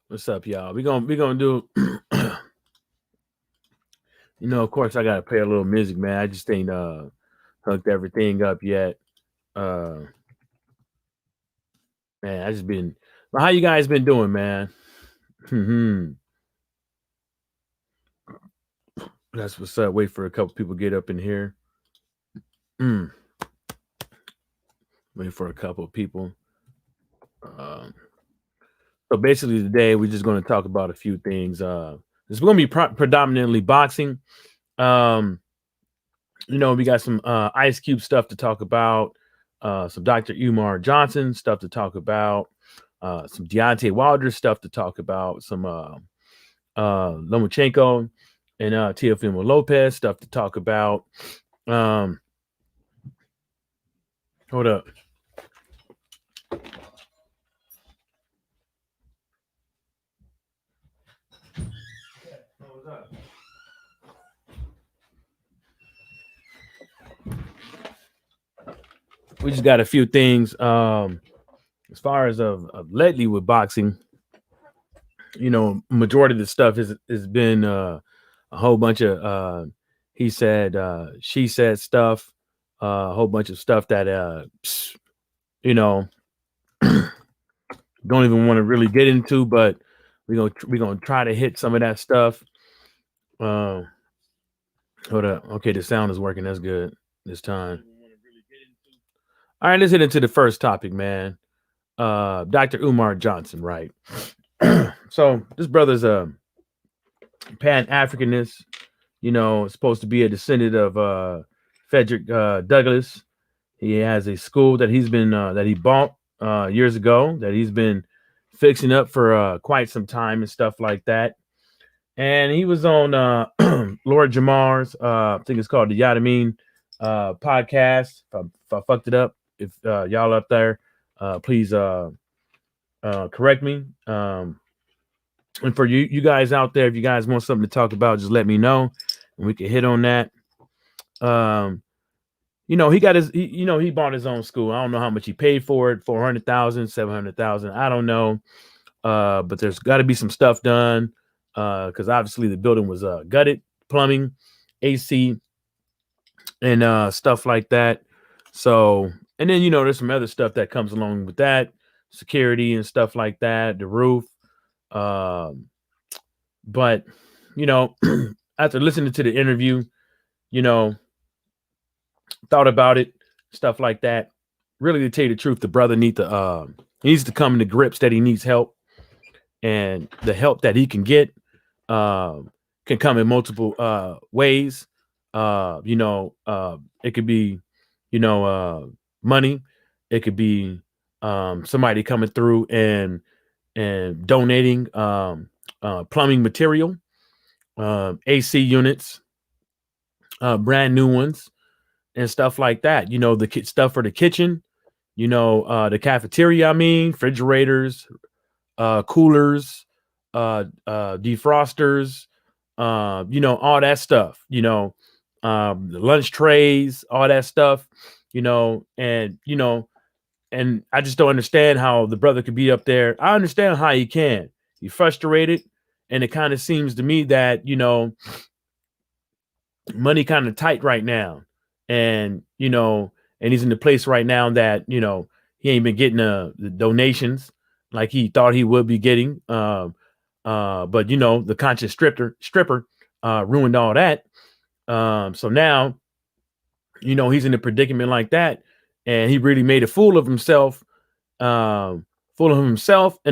What's up, y'all? We gonna do. Of course, I gotta play a little music, man. I just ain't hooked everything up yet. Uh, Man, I just been. Well, how you guys been doing, man? Hmm. That's what's up. Wait for a couple people get up in here. Mm. Wait for a couple of people. Um, so basically, today we're just going to talk about a few things. It's going to be predominantly boxing. Um, we got some Ice Cube stuff to talk about, some Dr. Umar Johnson stuff to talk about, some Deontay Wilder stuff to talk about, some Lomachenko and Teofimo Lopez stuff to talk about. Um, Hold up. We just got a few things. As far as lately with boxing, majority of the stuff has been a whole bunch of he said, she said stuff, a whole bunch of stuff that you know don't even want to really get into, but we're gonna try to hit some of that stuff. Uh, Hold up. Okay, the sound is working. That's good this time. All right, let's hit into the first topic, man. Dr. Umar Johnson, right? So this brother's a Pan Africanist. Supposed to be a descendant of Frederick Douglass. He has a school that he bought years ago that he's been fixing up for quite some time and stuff like that. And he was on Lord Jamar's, I think it's called the Yadameen podcast. If I fucked it up, if y'all up there, please correct me. And for you guys out there, if you guys want something to talk about, just let me know, and we can hit on that. Um, he got he bought his own school. I don't know how much he paid for it, 400,000, 700,000. I don't know. But there's got to be some stuff done because obviously the building was gutted, plumbing, AC, and stuff like that. So, and then there's some other stuff that comes along with that, security and stuff like that, the roof. Um, but after listening to the interview, you know, thought about it, stuff like that. Really, to tell you the truth, the brother he needs to come into grips that he needs help, and the help that he can get can come in multiple ways. It could be, money. It could be somebody coming through and donating plumbing material, AC units, brand new ones, and stuff like that. The stuff for the kitchen. The cafeteria. I mean, refrigerators, coolers, defrosters, all that stuff, the lunch trays, all that stuff, and I just don't understand how the brother could be up there. I understand how he can. He's frustrated, and it kind of seems to me that, money kind of tight right now. And he's in the place right now that, he ain't been getting the donations like he thought he would be getting. But the conscious stripper ruined all that. So now, he's in a predicament like that, and he really made a fool of himself, and a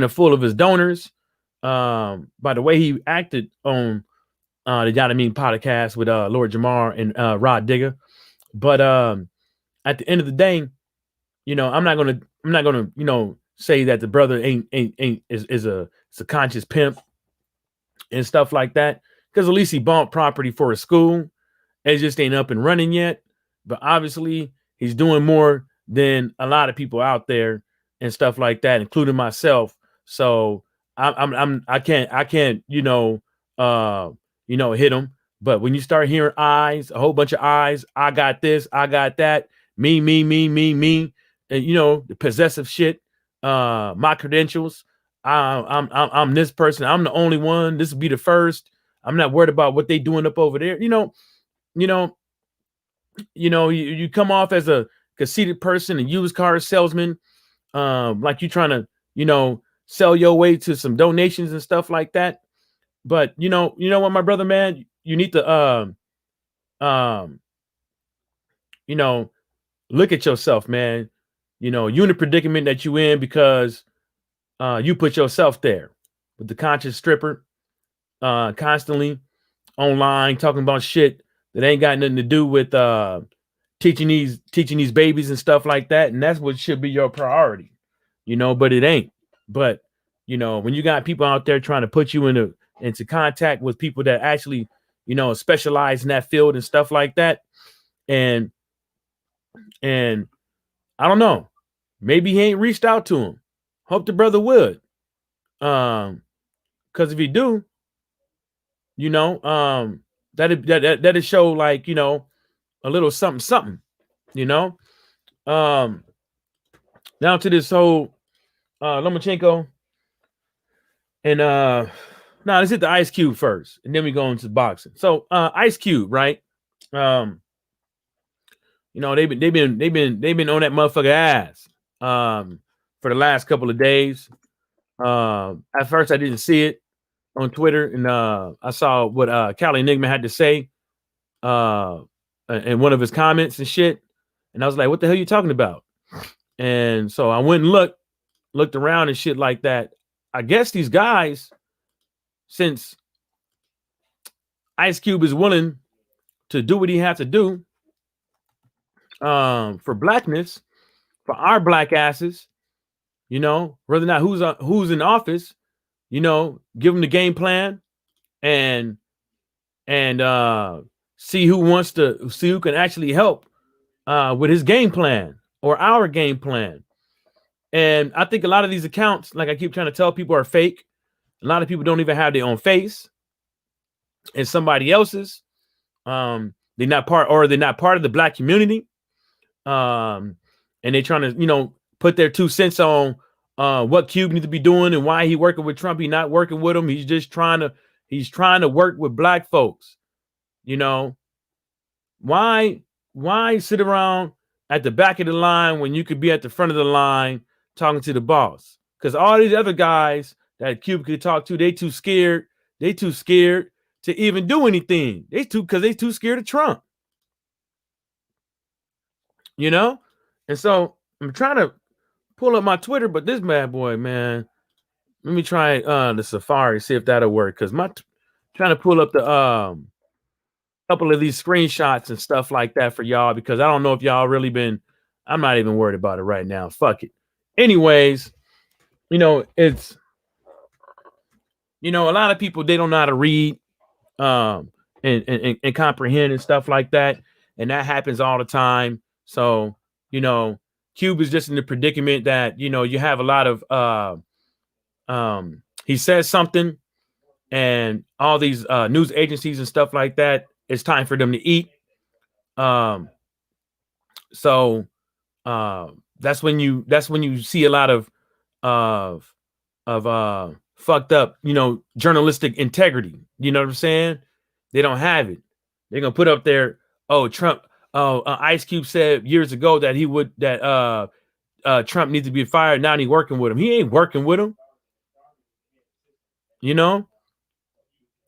fool of his donors, by the way he acted on the Gotta Mean podcast with Lord Jamar and Rod Digger. But at the end of the day, I'm not gonna say that the brother is a conscious pimp and stuff like that, because at least he bought property for a school. It just ain't up and running yet. But obviously, he's doing more than a lot of people out there and stuff like that, including myself. So I can't hit him. But when you start hearing eyes, a whole bunch of eyes, I got this, I got that, me, and the possessive shit, my credentials, I'm this person. I'm the only one. This will be the first. I'm not worried about what they doing up over there. You know, you come off as a conceited person, a used car salesman, like you trying to, sell your way to some donations and stuff like that. But what, my brother, man, you need to, um, you know, look at yourself, man. You in the predicament that you in because you put yourself there with the conscious stripper, constantly online talking about shit that ain't got nothing to do with teaching these babies and stuff like that. And that's what should be your priority, but it ain't. But when you got people out there trying to put you into contact with people that actually, specialize in that field and stuff like that. And I don't know, maybe he ain't reached out to him. Hope the brother would. Because if he do, that'd show, like, a little something, something, you know. Now to this whole Lomachenko and let's hit the Ice Cube first, and then we go into boxing. So Ice Cube, right? They've been on that motherfucker ass for the last couple of days. At first I didn't see it on Twitter, and I saw what Cali Enigma had to say in one of his comments and shit, and I was like, what the hell are you talking about? And so I went and looked around and shit like that. I guess these guys, since Ice Cube is willing to do what he has to do for blackness, for our black asses, whether or not who's in office, give them the game plan and see who can actually help with his game plan or our game plan. And I think a lot of these accounts, like I keep trying to tell people, are fake. A lot of people don't even have their own face. It's somebody else's. They're not part of the black community. And they're trying to, put their 2 cents on what Cube needs to be doing and why he working with Trump. He's not working with him. He's just trying to work with black folks. Why sit around at the back of the line when you could be at the front of the line talking to the boss? Because all these other guys that Cube could talk to, they too scared. They too scared to even do anything. Because they too scared of Trump. And so I'm trying to pull up my Twitter, but this bad boy, man, let me try the Safari, see if that'll work. Because trying to pull up the couple of these screenshots and stuff like that for y'all, because I don't know if y'all really I'm not even worried about it right now. Fuck it. Anyways, it's a lot of people, they don't know how to read and comprehend and stuff like that, and that happens all the time. So Cube is just in the predicament that you have a lot of he says something, and all these news agencies and stuff like that, it's time for them to eat. So that's when you see a lot of fucked up, journalistic integrity. You know what I'm saying? They don't have it. They're gonna put up there, Trump. Ice Cube said years ago that Trump needs to be fired. Now he's working with him. He ain't working with him.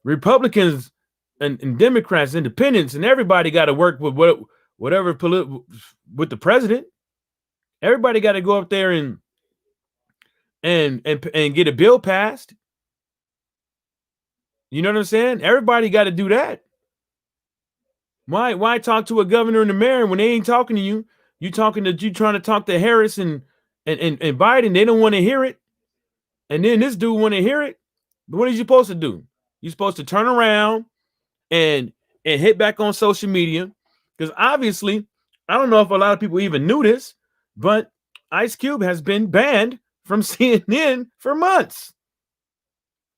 Republicans and Democrats, independents, and everybody got to work with whatever with the president. Everybody got to go up there and get a bill passed. You know what I'm saying? Everybody got to do that. Why talk to a governor and a mayor when they ain't talking to you? You trying to talk to Harris and Biden. They don't want to hear it. And then this dude want to hear it. But what are you supposed to do? You're supposed to turn around and hit back on social media. Because obviously, I don't know if a lot of people even knew this, but Ice Cube has been banned from CNN for months.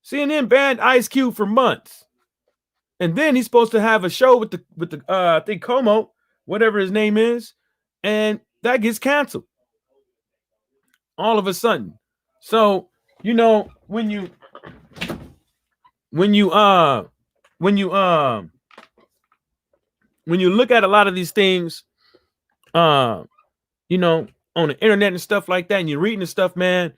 CNN banned Ice Cube for months. And then he's supposed to have a show with the I think Como, whatever his name is, and that gets canceled all of a sudden. So You know, when you uh when you when you look at a lot of these things, uh, you know, on the internet and stuff like that, and you're reading the stuff, man,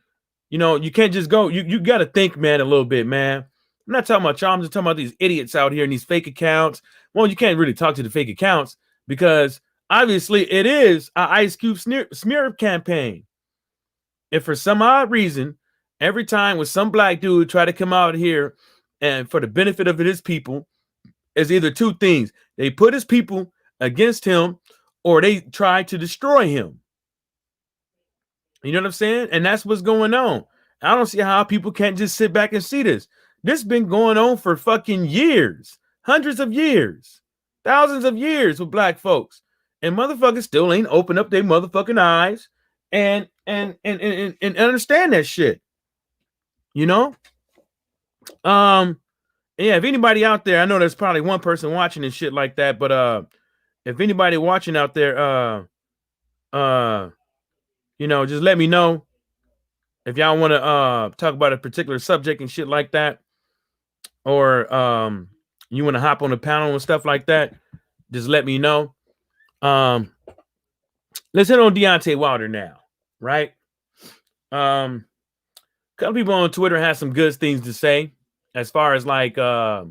you know, you can't just go. You gotta think, man, a little bit, man. I'm not talking about y'all. I'm just talking about these idiots out here and these fake accounts. Well, you can't really talk to the fake accounts because obviously it is a Ice Cube smear campaign. And for some odd reason, every time with some black dude try to come out here and for the benefit of his people, is either two things. They put his people against him or they try to destroy him. You know what I'm saying? And that's what's going on. I don't see how people can't just sit back and see this. This has been going on for fucking years, hundreds of years, thousands of years with black folks. And motherfuckers still ain't open up their motherfucking eyes and understand that shit. You know? Yeah, if anybody out there, I know there's probably one person watching and shit like that, but if anybody watching out there, you know, just let me know if y'all want to talk about a particular subject and shit like that, or you want to hop on the panel and stuff like that. Just let me know. Let's hit on Deontay Wilder now, right? A couple people on Twitter have some good things to say as far as like a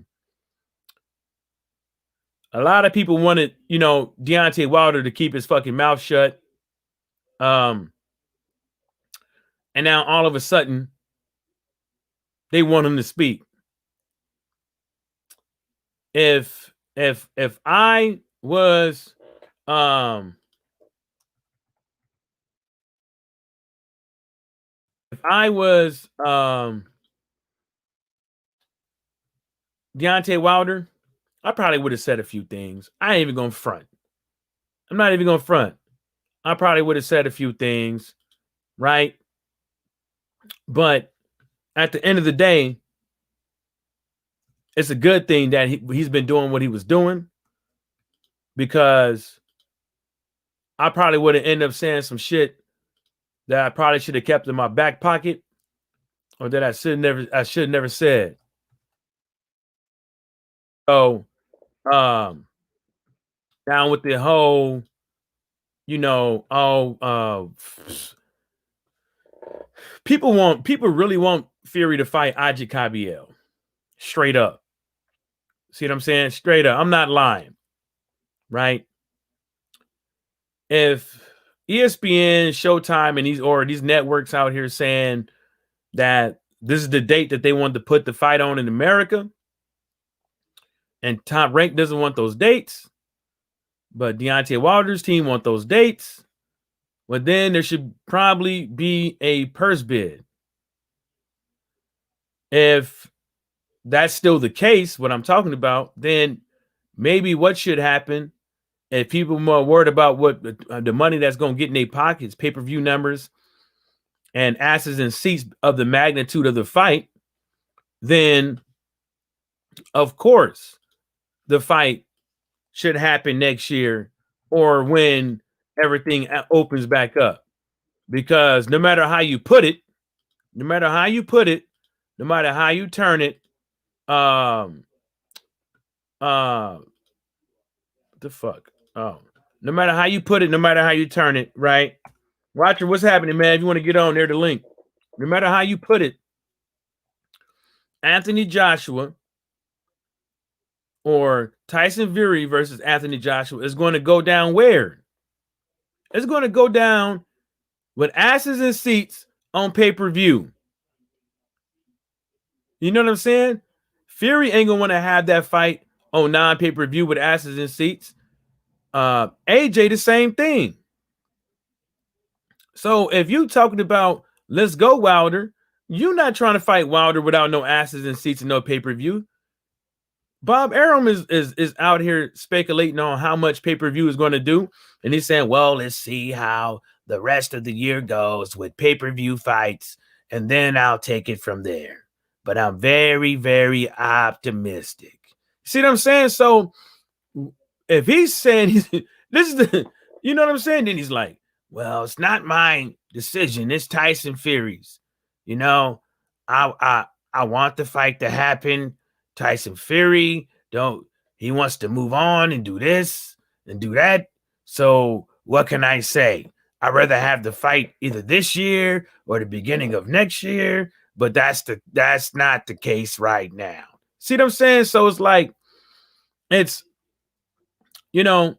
lot of people wanted, you know, Deontay Wilder to keep his fucking mouth shut. And now all of a sudden they want him to speak. If I was Deontay Wilder, I probably would have said a few things. I ain't even gonna front. I'm not even gonna front. I probably would have said a few things, right? But at the end of the day, it's a good thing that he's been doing what he was doing, because I probably would have ended up saying some shit that I probably should have kept in my back pocket, or that I should never said. So down with the whole, you know, people really want Fury to fight Aji Kabiel. Straight up. See what I'm saying? Straight up. I'm not lying. Right? If ESPN, Showtime, and these networks out here saying that this is the date that they want to put the fight on in America, and Top Rank doesn't want those dates, but Deontay Wilder's team want those dates, well, then there should probably be a purse bid. If that's still the case, what I'm talking about, then maybe what should happen, if people are more worried about what the money that's going to get in their pockets, pay-per-view numbers, and asses and seats of the magnitude of the fight, then of course the fight should happen next year or when everything opens back up. Because no matter how you put it, no matter how you turn it, the fuck? Oh, no matter how you put it, no matter how you turn it, right? Roger, what's happening, man? If you want to get on there, the link. No matter how you put it, Anthony Joshua or Tyson Fury versus Anthony Joshua is going to go down where? It's going to go down with asses and seats on pay-per-view. You know what I'm saying? Fury ain't going to want to have that fight on non-pay-per-view with asses and seats. AJ, the same thing. So if you talking about let's go Wilder, you're not trying to fight Wilder without no asses and seats and no pay-per-view. Bob Arum is out here speculating on how much pay-per-view is going to do. And he's saying, well, let's see how the rest of the year goes with pay-per-view fights, and then I'll take it from there. But I'm very, very optimistic. See what I'm saying? So if he's saying this is the, you know what I'm saying? Then he's like, well, it's not my decision. It's Tyson Fury's. You know, I want the fight to happen. Tyson Fury don't he wants to move on and do this and do that. So what can I say? I'd rather have the fight either this year or the beginning of next year, but that's not the case right now. See what I'm saying? So it's like it's you know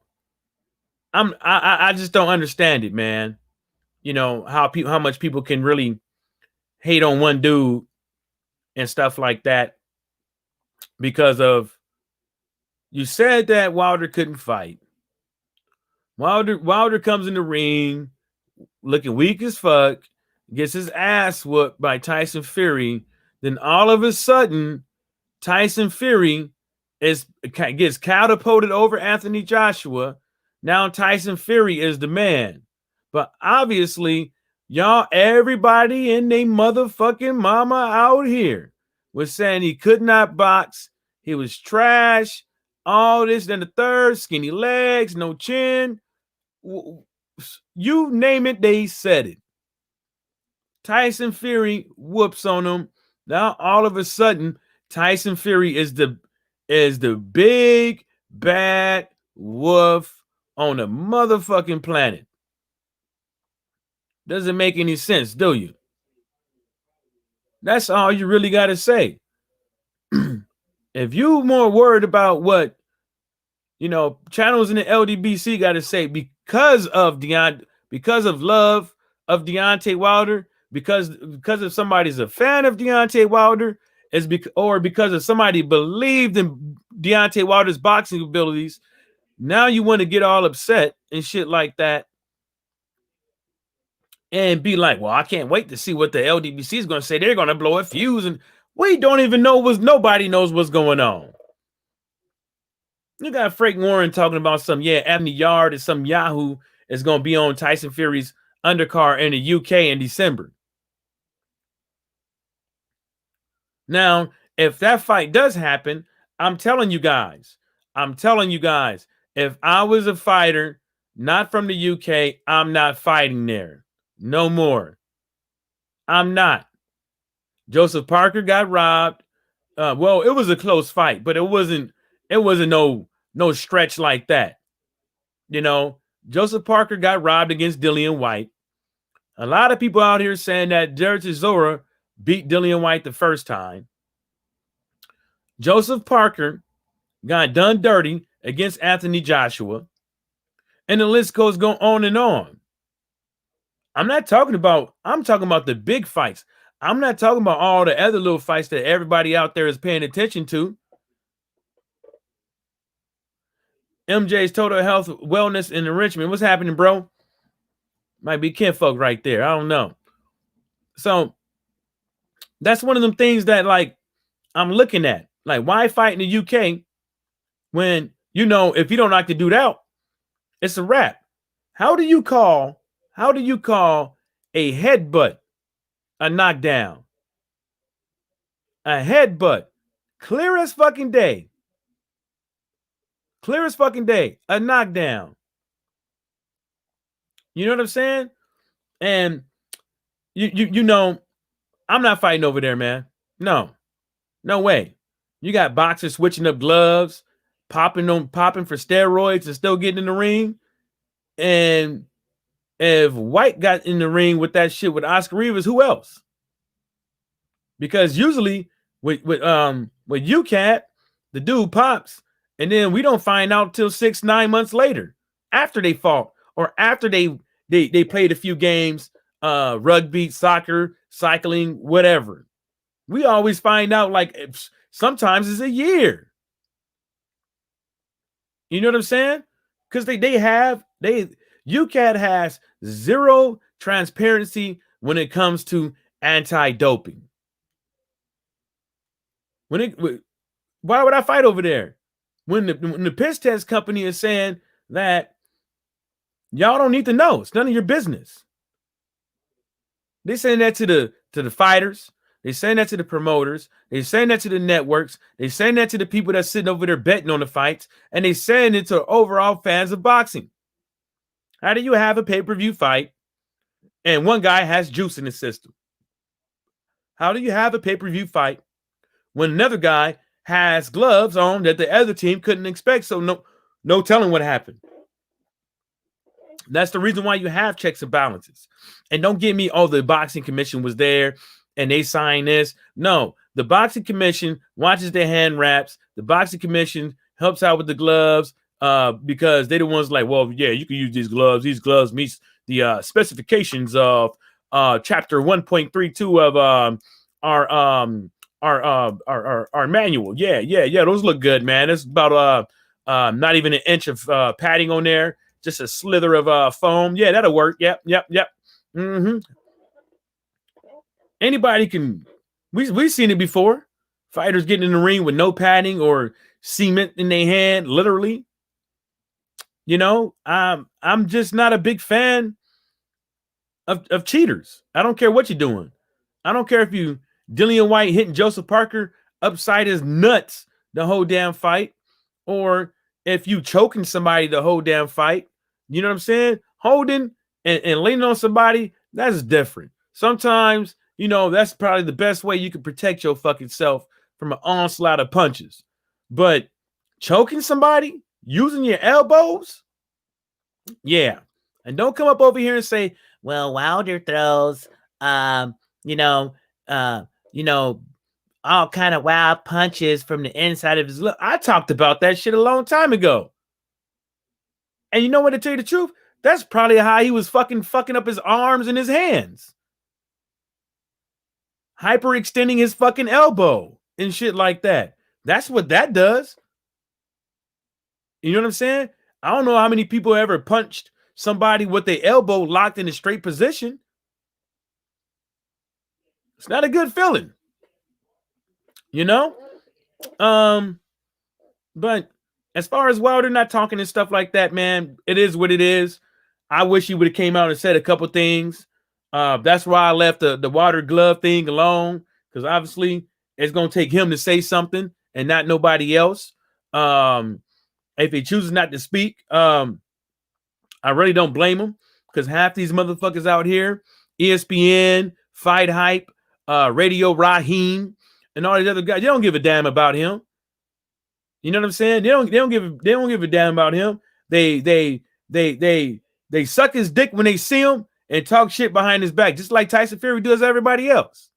I just don't understand it, man. How much people can really hate on one dude and stuff like that because of you said that Wilder couldn't fight. Wilder comes in the ring looking weak as fuck, gets his ass whooped by Tyson Fury. Then all of a sudden, Tyson Fury gets catapulted over Anthony Joshua. Now Tyson Fury is the man. But obviously, y'all, everybody in they motherfucking mama out here was saying he could not box. He was trash. All this, then the third, skinny legs, no chin. You name it, they said it. Tyson Fury whoops on him. Now all of a sudden, Tyson Fury is the big bad wolf on the motherfucking planet. Doesn't make any sense, do you? That's all you really got to say. If you more worried about what channels in the LDBC got to say because of love of Deontay Wilder, because if somebody's a fan of Deontay Wilder, or because of somebody believed in Deontay Wilder's boxing abilities, now you want to get all upset and shit like that and be like, well, I can't wait to see what the LDBC is going to say. They're going to blow a fuse, and we don't even know nobody knows what's going on. You got Frank Warren talking about Anthony Yard and some Yahoo is going to be on Tyson Fury's undercard in the UK in December. Now, if that fight does happen, I'm telling you guys, if I was a fighter, not from the UK, I'm not fighting there. No more. I'm not. Joseph Parker got robbed. Well, it was a close fight, but it wasn't no stretch like that. Joseph Parker got robbed against Dillian White. A lot of people out here saying that Derek Chisora beat Dillian White the first time. Joseph Parker got done dirty against Anthony Joshua. And the list goes on and on. I'm talking about the big fights. I'm not talking about all the other little fights that everybody out there is paying attention to. MJ's Total Health, Wellness, and Enrichment. What's happening, bro? Might be kinfolk right there. I don't know. So that's one of them things that I'm looking at. Like, why fight in the UK when, if you don't knock the dude out, it's a wrap. How do you call a headbutt a knockdown? A headbutt. Clear as fucking day. A knockdown. You know what I'm saying? And I'm not fighting over there, man. No way. You got boxers switching up gloves, popping for steroids and still getting in the ring. And if White got in the ring with that shit with Oscar Rivas, who else? Because usually with UCAT, the dude pops, and then we don't find out till 6-9 months later after they fought or after they played a few games, rugby, soccer, cycling, whatever. We always find out sometimes it's a year. You know what I'm saying? Because UCAT has zero transparency when it comes to anti-doping. Why would I fight over there? When the piss test company is saying that y'all don't need to know. It's none of your business. They saying that to the fighters. They saying that to the promoters. They saying that to the networks. They saying that to the people that's sitting over there betting on the fights. And they saying it to overall fans of boxing. How do you have a pay-per-view fight and one guy has juice in the system? How do you have a pay-per-view fight when another guy has gloves on that the other team couldn't expect? So no telling what happened. That's the reason why you have checks and balances. And don't get me, oh, the boxing commission was there and they signed this. No, the boxing commission watches their hand wraps. The boxing commission helps out with the gloves because they're the ones like, well, yeah, you can use these gloves. These gloves meets the specifications of chapter 1.32 of our manual. Yeah. Those look good, man. It's about not even an inch of padding on there. Just a slither of foam. Yeah, that'll work. Yep. Mm-hmm. Anybody can. We've seen it before. Fighters getting in the ring with no padding or cement in their hand, literally. You know, I'm just not a big fan of cheaters. I don't care what you're doing. I don't care if you Dillian White hitting Joseph Parker upside his nuts the whole damn fight, or if you choking somebody the whole damn fight. You know what I'm saying? Holding and leaning on somebody, that's different. Sometimes, you know, that's probably the best way you can protect your fucking self from an onslaught of punches. But choking somebody, using your elbows, yeah. And don't come up over here and say, well, Wilder throws, you know, all kind of wild punches from the inside of his look. I talked about that shit a long time ago. And you know what, to tell you the truth? That's probably how he was fucking up his arms and his hands. Hyperextending his fucking elbow and shit like that. That's what that does. You know what I'm saying? I don't know how many people ever punched somebody with their elbow locked in a straight position. It's not a good feeling. You know? But as far as Wilder not talking and stuff like that, man, it is what it is. I wish he would have came out and said a couple things. That's why I left the Wilder glove thing alone, because obviously it's going to take him to say something and not nobody else. If he chooses not to speak, I really don't blame him, because half these motherfuckers out here, ESPN, Fight Hype, Radio Raheem, and all these other guys, they don't give a damn about him. You know what I'm saying? They don't give a damn about him. They suck his dick when they see him and talk shit behind his back, just like Tyson Fury does everybody else.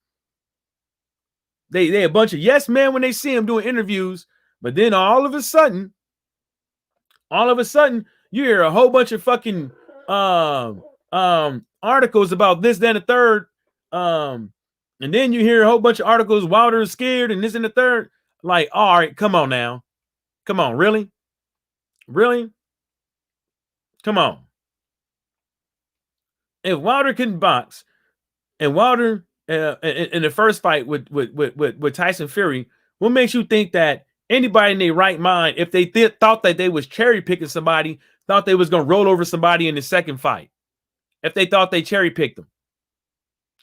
They a bunch of yes men when they see him doing interviews, but then all of a sudden, you hear a whole bunch of fucking articles about this, then the third, and then you hear a whole bunch of articles, Wilder is scared, and this and the third. Like, all right, come on now. Come on, really? Really? Come on. If Wilder couldn't box, and Wilder in the first fight with Tyson Fury, what makes you think that anybody in their right mind, if they thought that they was cherry picking somebody, thought they was gonna roll over somebody in the second fight? If they thought they cherry picked them,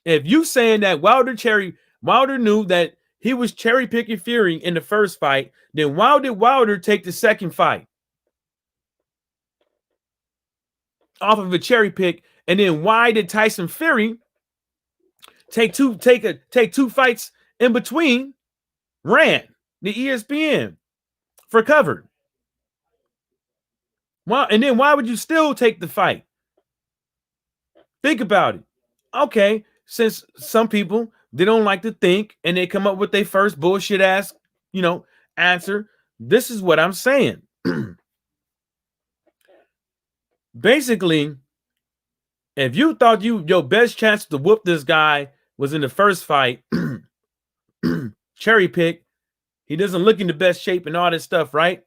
if you saying that Wilder knew that he was cherry picking Fury in the first fight, then why did Wilder take the second fight off of a cherry pick? And then why did Tyson Fury take two fights in between, ran the ESPN for cover? Well, and then why would you still take the fight? Think about it. Okay, since some people, they don't like to think and they come up with their first bullshit ass, answer. This is what I'm saying. Basically, if you thought your best chance to whoop this guy was in the first fight, cherry pick, he doesn't look in the best shape and all this stuff, right?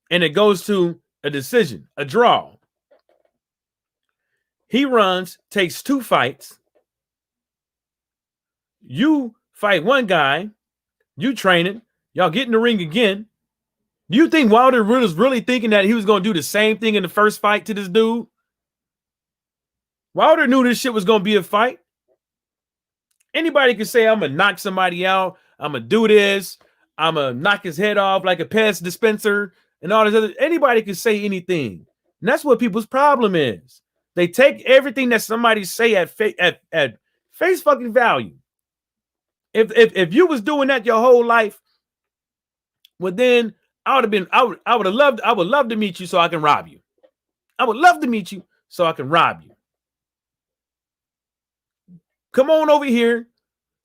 And it goes to a decision, a draw. He runs, takes 2 fights. You fight one guy, you train it, y'all get in the ring again. Do you think Wilder was really thinking that he was going to do the same thing in the first fight to this dude? Wilder knew this shit was going to be a fight. Anybody can say, I'm going to knock somebody out. I'm going to do this. I'm going to knock his head off like a Pez dispenser and all this other. Anybody can say anything. And that's what people's problem is. They take everything that somebody say at face fucking value. If you was doing that your whole life, well then I would love to meet you so I can rob you. I would love to meet you so I can rob you. Come on over here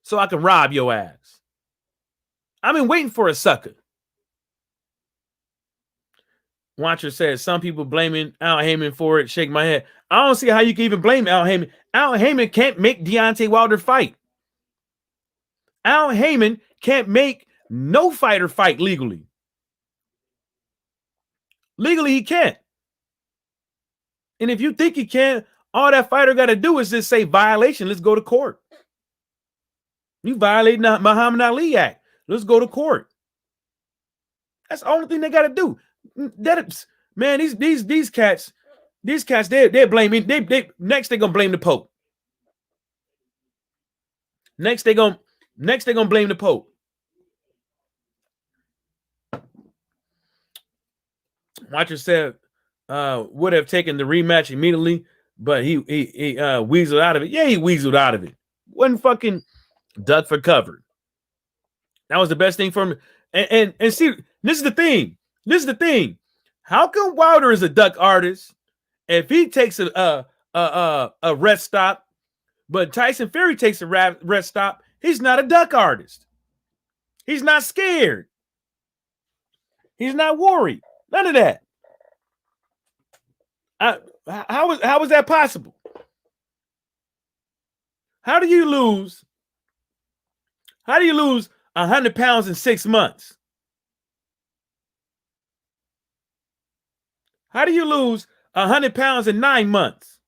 so I can rob your ass. I've been waiting for a sucker. Watcher says some people blaming Al Heyman for it. Shake my head. I don't see how you can even blame Al Heyman. Al Heyman can't make Deontay Wilder fight. Al Heyman can't make no fighter fight legally. Legally, he can't. And if you think he can, all that fighter got to do is just say violation. Let's go to court. You violating the Muhammad Ali Act. Let's go to court. That's the only thing they got to do. Man, these cats, they're blaming. They next they're gonna blame the Pope. Next they're gonna blame the Pope. Watcher said would have taken the rematch immediately, but he weaseled out of it. Yeah, he weaseled out of it. Wasn't fucking duck for cover. That was the best thing for him. And see, this is the thing. How come Wilder is a duck artist if he takes a rest stop, but Tyson Fury takes a rest stop? He's not a duck artist. He's not scared. He's not worried. None of that. How is that possible? How do you lose 100 pounds in 6 months? How do you lose 100 pounds in 9 months?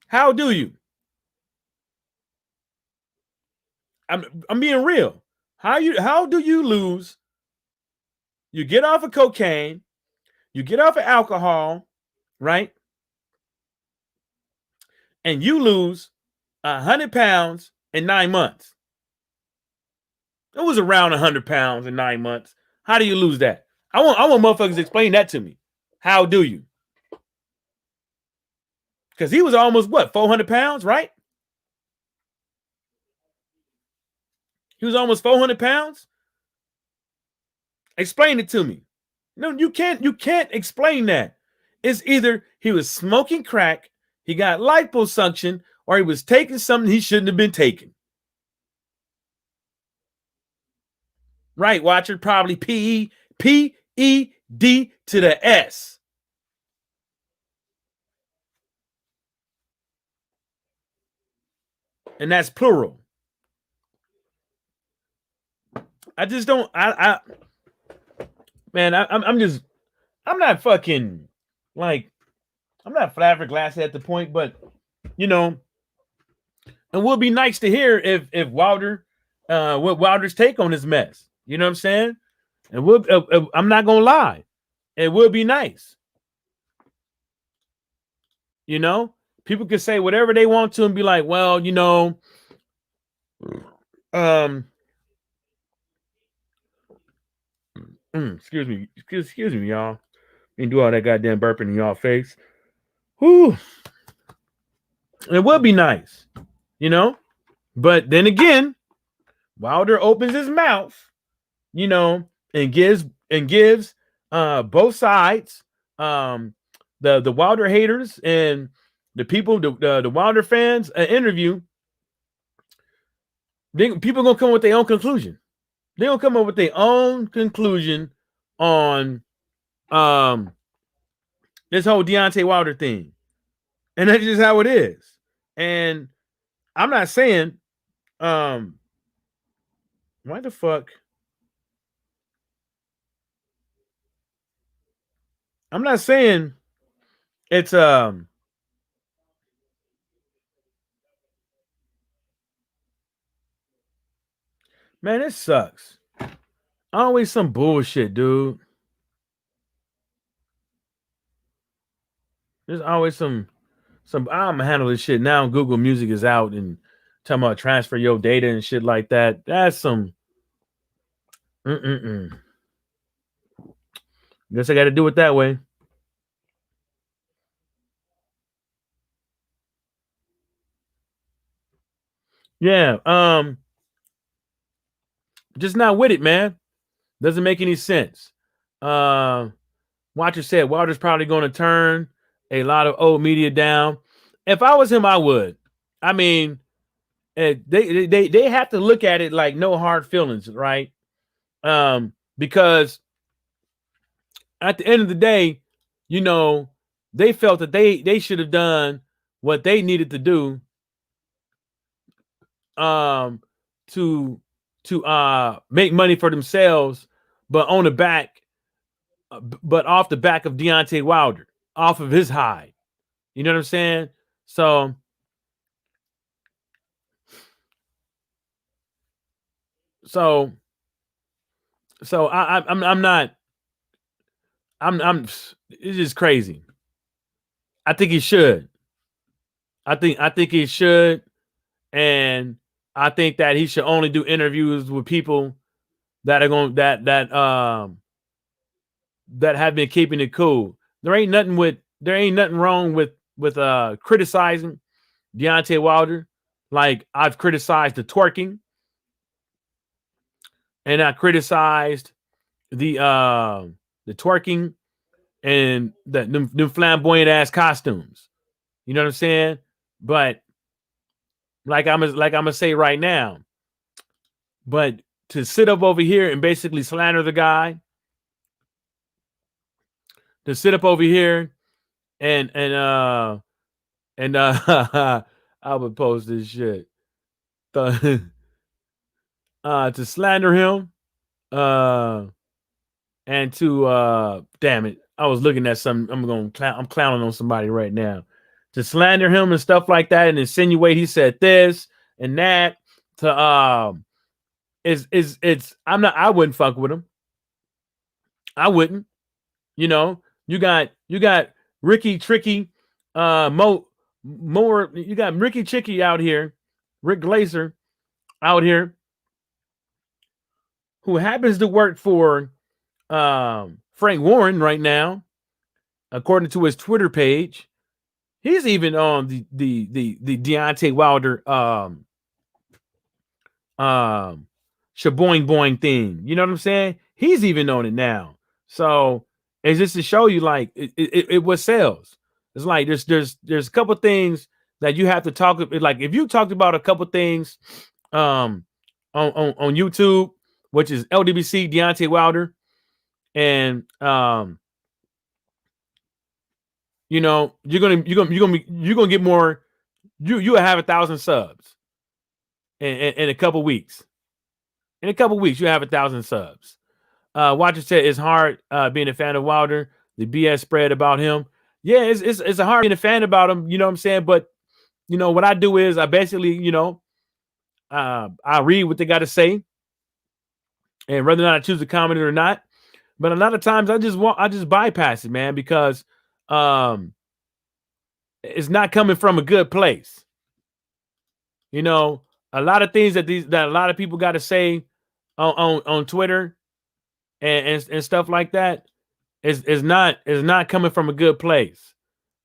How do you? I'm being real. How do you lose? You get off of cocaine, you get off of alcohol, right? And you lose 100 pounds in 9 months. It was around 100 pounds in 9 months. How do you lose that? I want motherfuckers to explain that to me. How do you? Because he was almost, 400 pounds, right? He was almost 400 pounds? Explain it to me. No, you can't explain that. It's either he was smoking crack, he got liposuction, or he was taking something he shouldn't have been taking. Right, Watcher? Probably P-E-D to the S. And that's plural. I just don't. Man, I'm not fucking like, I'm not flabbergasted at the point, but you know, it would be nice to hear if Wilder, what Wilder's take on this mess. You know what I'm saying? And I'm not gonna lie, it would be nice. You know, people can say whatever they want to and be like, well, you know, excuse me, y'all. You can do all that goddamn burping in y'all face. Whew. It would be nice, you know. But then again, Wilder opens his mouth, you know, and gives both sides, the Wilder haters and the people, the Wilder fans, an interview. People gonna come up with their own conclusion. They're gonna come up with their own conclusion on this whole Deontay Wilder thing, and that's just how it is. And I'm not saying, why the fuck? I'm not saying it's man, it sucks. Always some bullshit, dude. There's always some I'm gonna handle this shit now. Google Music is out and talking about transfer your data and shit like that. That's some Guess I got to do it that way. Yeah. Just not with it, man. Doesn't make any sense. Watcher said Wilder's probably going to turn a lot of old media down. If I was him, I would. I mean, they have to look at it like no hard feelings, right? Because at the end of the day, you know, they felt that they should have done what they needed to do um to make money for themselves, but on the back, but off the back of Deontay Wilder, off of his hide. You know what I'm saying? So so so I'm not I'm it's just crazy. I think he should. I think he should, and I think that he should only do interviews with people that are going that have been keeping it cool. There ain't nothing wrong with criticizing Deontay Wilder. Like I've criticized the twerking, and I criticized the twerking and them flamboyant ass costumes. You know what I'm saying? But like I'm gonna say right now, but to sit up over here and basically slander the guy, to sit up over here and I would post this shit. To slander him, uh and to damn it, I was looking at something. I'm clowning on somebody right now. To slander him and stuff like that and insinuate he said this and that to is it's I wouldn't fuck with him. I wouldn't. You know, you got Ricky Tricky, more you got Ricky Chicky out here, Rick Glazer out here, who happens to work for Frank Warren right now, according to his Twitter page. He's even on the Deontay Wilder shaboing boing thing. You know what I'm saying? He's even on it now. So it's just to show you like it what sells. It's like there's a couple things that you have to talk like if you talked about a couple things um on YouTube, which is LDBC Deontay Wilder, and you know you're gonna get more. You'll have 1,000 subs in a couple weeks. In a couple weeks, you have 1,000 subs. Watcher said it's hard being a fan of Wilder. The BS spread about him. Yeah, it's hard being a fan about him. You know what I'm saying? But you know what I do is I basically I read what they got to say, and whether or not I choose to comment it or not. But a lot of times I just bypass it, man, because it's not coming from a good place. You know, a lot of things that a lot of people got to say on Twitter and stuff like that is not coming from a good place,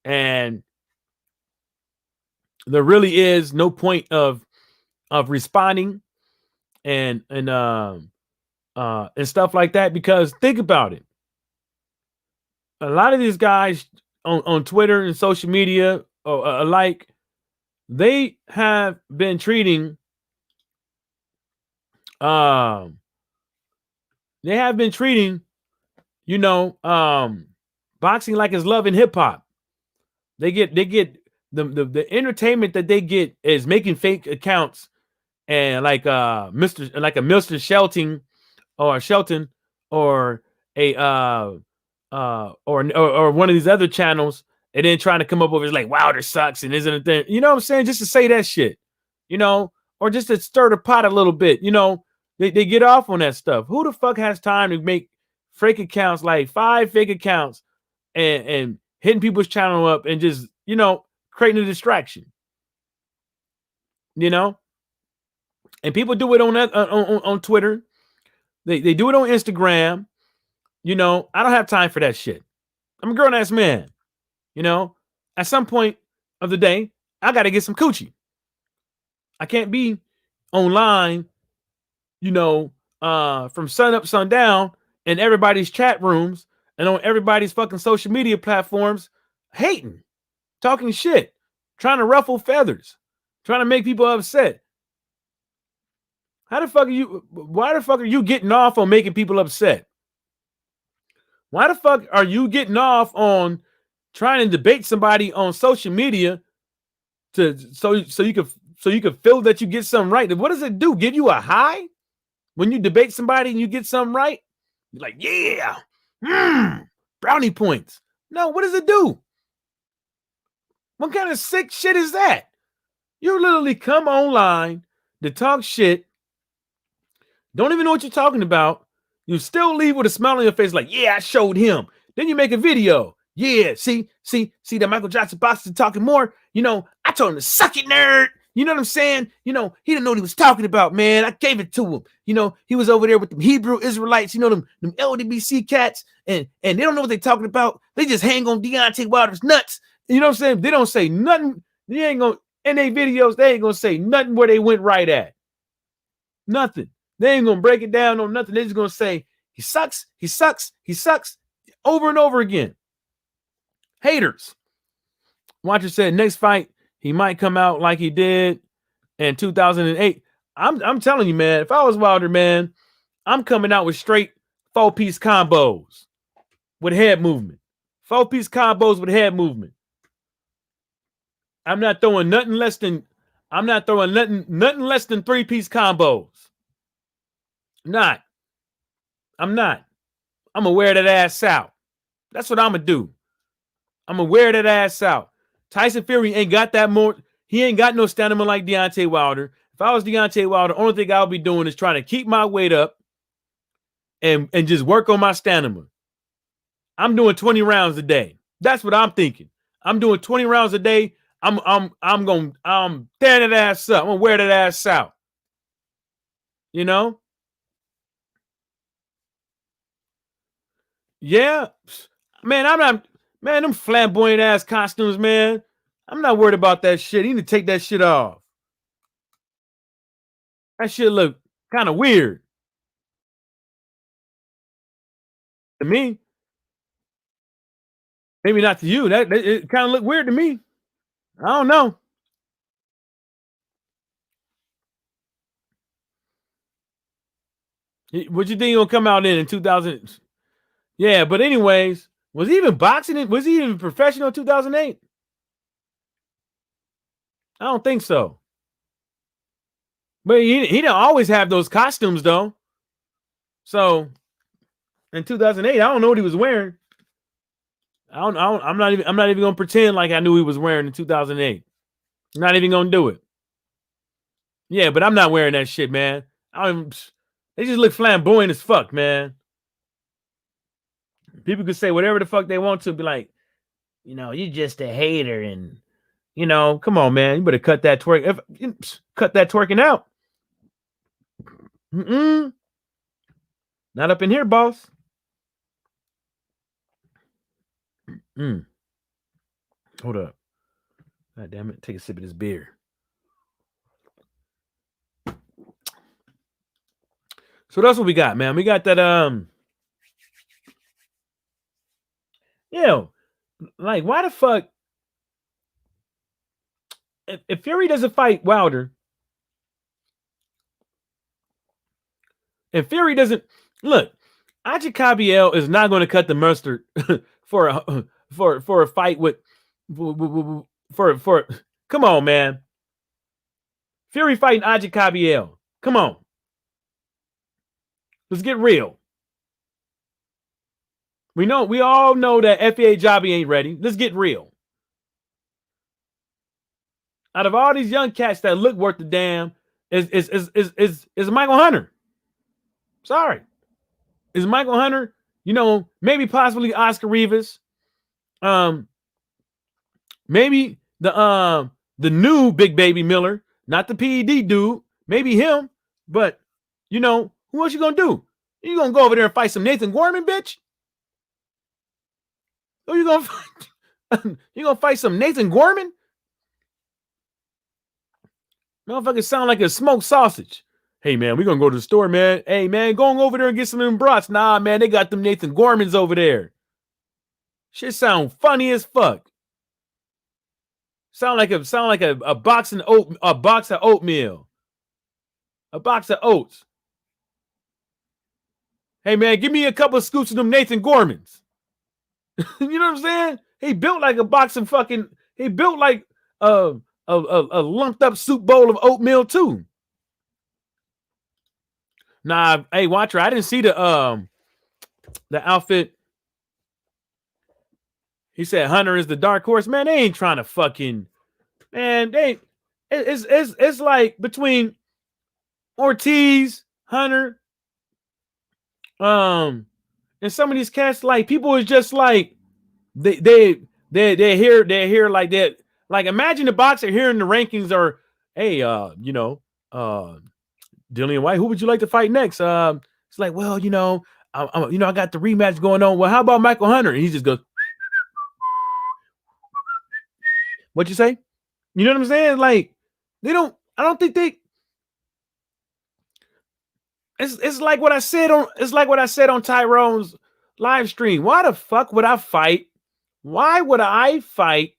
and there really is no point of responding and stuff like that, because think about it. A lot of these guys on Twitter and social media alike, they have been treating um they have been treating boxing like it's love and hip hop. They get the entertainment that they get is making fake accounts, and like a Mr. Shelton or a or one of these other channels, and then trying to come up with it's like Wilder sucks and isn't a thing. You know what I'm saying? Just to say that shit, you know, or just to stir the pot a little bit, you know. They get off on that stuff. Who the fuck has time to make fake accounts, like 5 fake accounts, and hitting people's channel up and just, creating a distraction, you know? And people do it on that on Twitter. They do it on Instagram. You know, I don't have time for that shit. I'm a grown ass man. You know, at some point of the day, I got to get some coochie. I can't be online, from sun up, sundown, in everybody's chat rooms and on everybody's fucking social media platforms, hating, talking shit, trying to ruffle feathers, trying to make people upset. Why the fuck are you getting off on making people upset? Why the fuck are you getting off on trying to debate somebody on social media so you can feel that you get something right? What does it do? Give you a high when you debate somebody and you get something right? You're like, yeah, brownie points. No, what does it do? What kind of sick shit is that? You literally come online to talk shit, don't even know what you're talking about. You still leave with a smile on your face, like, yeah, I showed him. Then you make a video. Yeah, see that Michael Jackson boxer talking more. I told him to suck it, nerd. You know what I'm saying? He didn't know what he was talking about, man. I gave it to him. He was over there with them Hebrew Israelites, them LDBC cats, and they don't know what they're talking about. They just hang on Deontay Wilder's nuts. You know what I'm saying? They don't say nothing. They ain't gonna, in their videos, they ain't gonna say nothing where they went right at. Nothing. They ain't gonna break it down on nothing. They're just gonna say he sucks, he sucks, he sucks over and over again. Haters. Watcher said next fight he might come out like he did in 2008. I'm telling you, man, if I was Wilder, man, I'm coming out with straight 4-piece combos with head movement. 4-piece combos with head movement. I'm not throwing nothing less than 3-piece combos. I'm not. I'm gonna wear that ass out. That's what I'm gonna do. I'm gonna wear that ass out. Tyson Fury ain't got that more. He ain't got no stamina like Deontay Wilder. If I was Deontay Wilder, the only thing I'll be doing is trying to keep my weight up and just work on my stamina. I'm doing 20 rounds a day. That's what I'm thinking. I'm doing 20 rounds a day. I'm tear that ass up. I'm gonna wear that ass out. Yeah. Man, I'm not. Man, them flamboyant ass costumes, man. I'm not worried about that shit. You need to take that shit off. That shit look kind of weird to me. Maybe not to you. That it kind of look weird to me. I don't know. What you think he'll come out in 2000? Yeah, but anyways, was he even boxing? Was he even professional in 2008? I don't think so. But he didn't always have those costumes though. So in 2008, I don't know what he was wearing. I'm not even gonna pretend like I knew he was wearing in 2008. I'm not even gonna do it. Yeah, but I'm not wearing that shit, man. They just look flamboyant as fuck, man. People could say whatever the fuck they want to, be like, you're just a hater, and come on, man, you better cut that cut that twerking out. Not up in here, boss. Hold up. God damn it. Take a sip of this beer. So that's what we got, man. We got that, like, why the fuck, if Fury doesn't fight Wilder, if Fury doesn't, look, Ajikabiel is not going to cut the mustard for a fight with, come on, man. Fury fighting Ajikabiel. Come on. Let's get real. We all know that FA Jobby ain't ready. Let's get real. Out of all these young cats that look worth the damn, is Michael Hunter. Sorry. Is Michael Hunter, maybe possibly Oscar Rivas. Maybe the new Big Baby Miller, not the PED dude. Maybe him, but who else you gonna do? You gonna go over there and fight some Nathan Gorman, bitch? Who you gonna fight? You gonna fight some Nathan Gorman? Motherfuckers sound like a smoked sausage. Hey man, we gonna go to the store, man. Hey man, going over there and get some of them brats. Nah, man, they got them Nathan Gormans over there. Shit sound funny as fuck. Sound like a box of oatmeal. A box of oats. Hey man, give me a couple of scoops of them Nathan Gormans. You know what I'm saying? He built like a box of fucking. He built like a lumped up soup bowl of oatmeal too. Nah, hey, Watcher, I didn't see the outfit. He said Hunter is the dark horse. Man, they ain't trying to fucking. Man, they. It's like between Ortiz, Hunter, and some of these cats. Like people is just like they hear like that. Like imagine the boxer hearing the rankings are, hey, Dillian White, who would you like to fight next? It's like, well, I got the rematch going on. Well, how about Michael Hunter? And he just goes, what you say? You know what I'm saying? Like, I don't think they. It's like what I said on Tyrone's live stream. Why the fuck would I fight? Why would I fight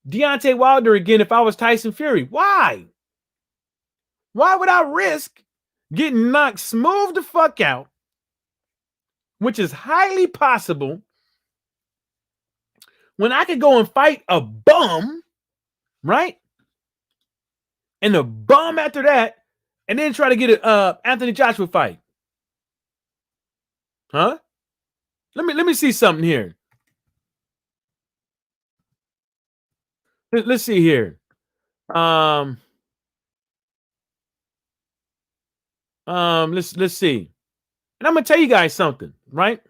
Deontay Wilder again if I was Tyson Fury? Why? Why would I risk getting knocked smooth the fuck out, which is highly possible, when I could go and fight a bum, right? And the bum after that, and then try to get a Anthony Joshua fight? Huh? Let me see something here. Let's see here. Let's see. And I'm gonna tell you guys something, right?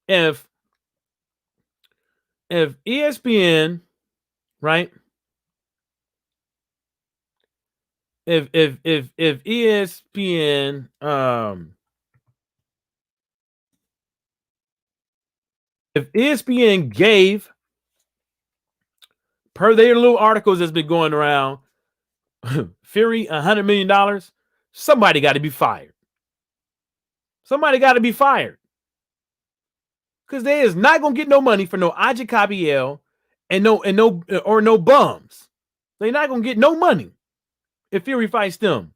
If ESPN, right? If ESPN if ESPN gave, per their little articles that's been going around, Fury $100 million, somebody got to be fired. Somebody got to be fired. Because they is not gonna get no money for no Aja Cabiel and no bums. They're not gonna get no money if Fury fights them.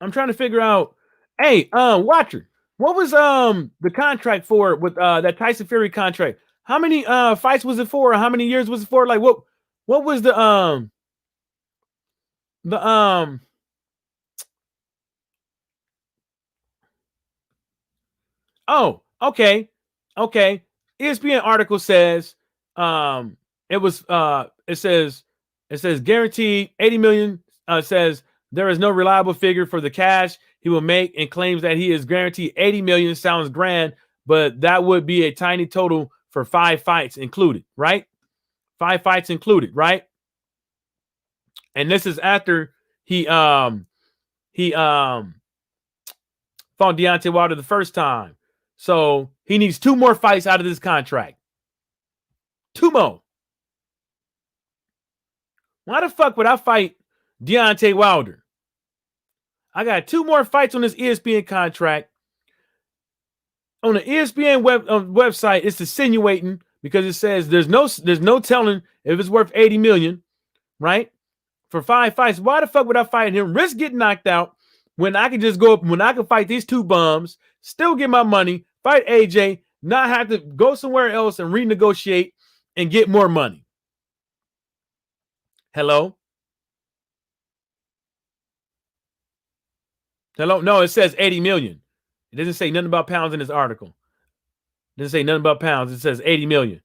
I'm trying to figure out. Hey, Watcher, what was the contract for with that Tyson Fury contract? How many fights was it for? Or how many years was it for? Like what was the oh, okay. ESPN article says it says guaranteed 80 million, says there is no reliable figure for the cash he will make, and claims that he is guaranteed 80 million. Sounds grand, but that would be a tiny total for 5 fights included, right? 5 fights included, right? And this is after he fought Deontay Wilder the first time. So he needs 2 more fights out of this contract. 2 more. Why the fuck would I fight Deontay Wilder? I got 2 more fights on this ESPN contract. On the ESPN website, it's insinuating, because it says there's no telling if it's worth 80 million, right? For 5 fights. Why the fuck would I fight him? Risk getting knocked out when I can just go up, when I can fight these 2 bums, still get my money, fight AJ, not have to go somewhere else and renegotiate and get more money. Hello? No, it says 80 million. It doesn't say nothing about pounds in this article. It doesn't say nothing about pounds. It says 80 million.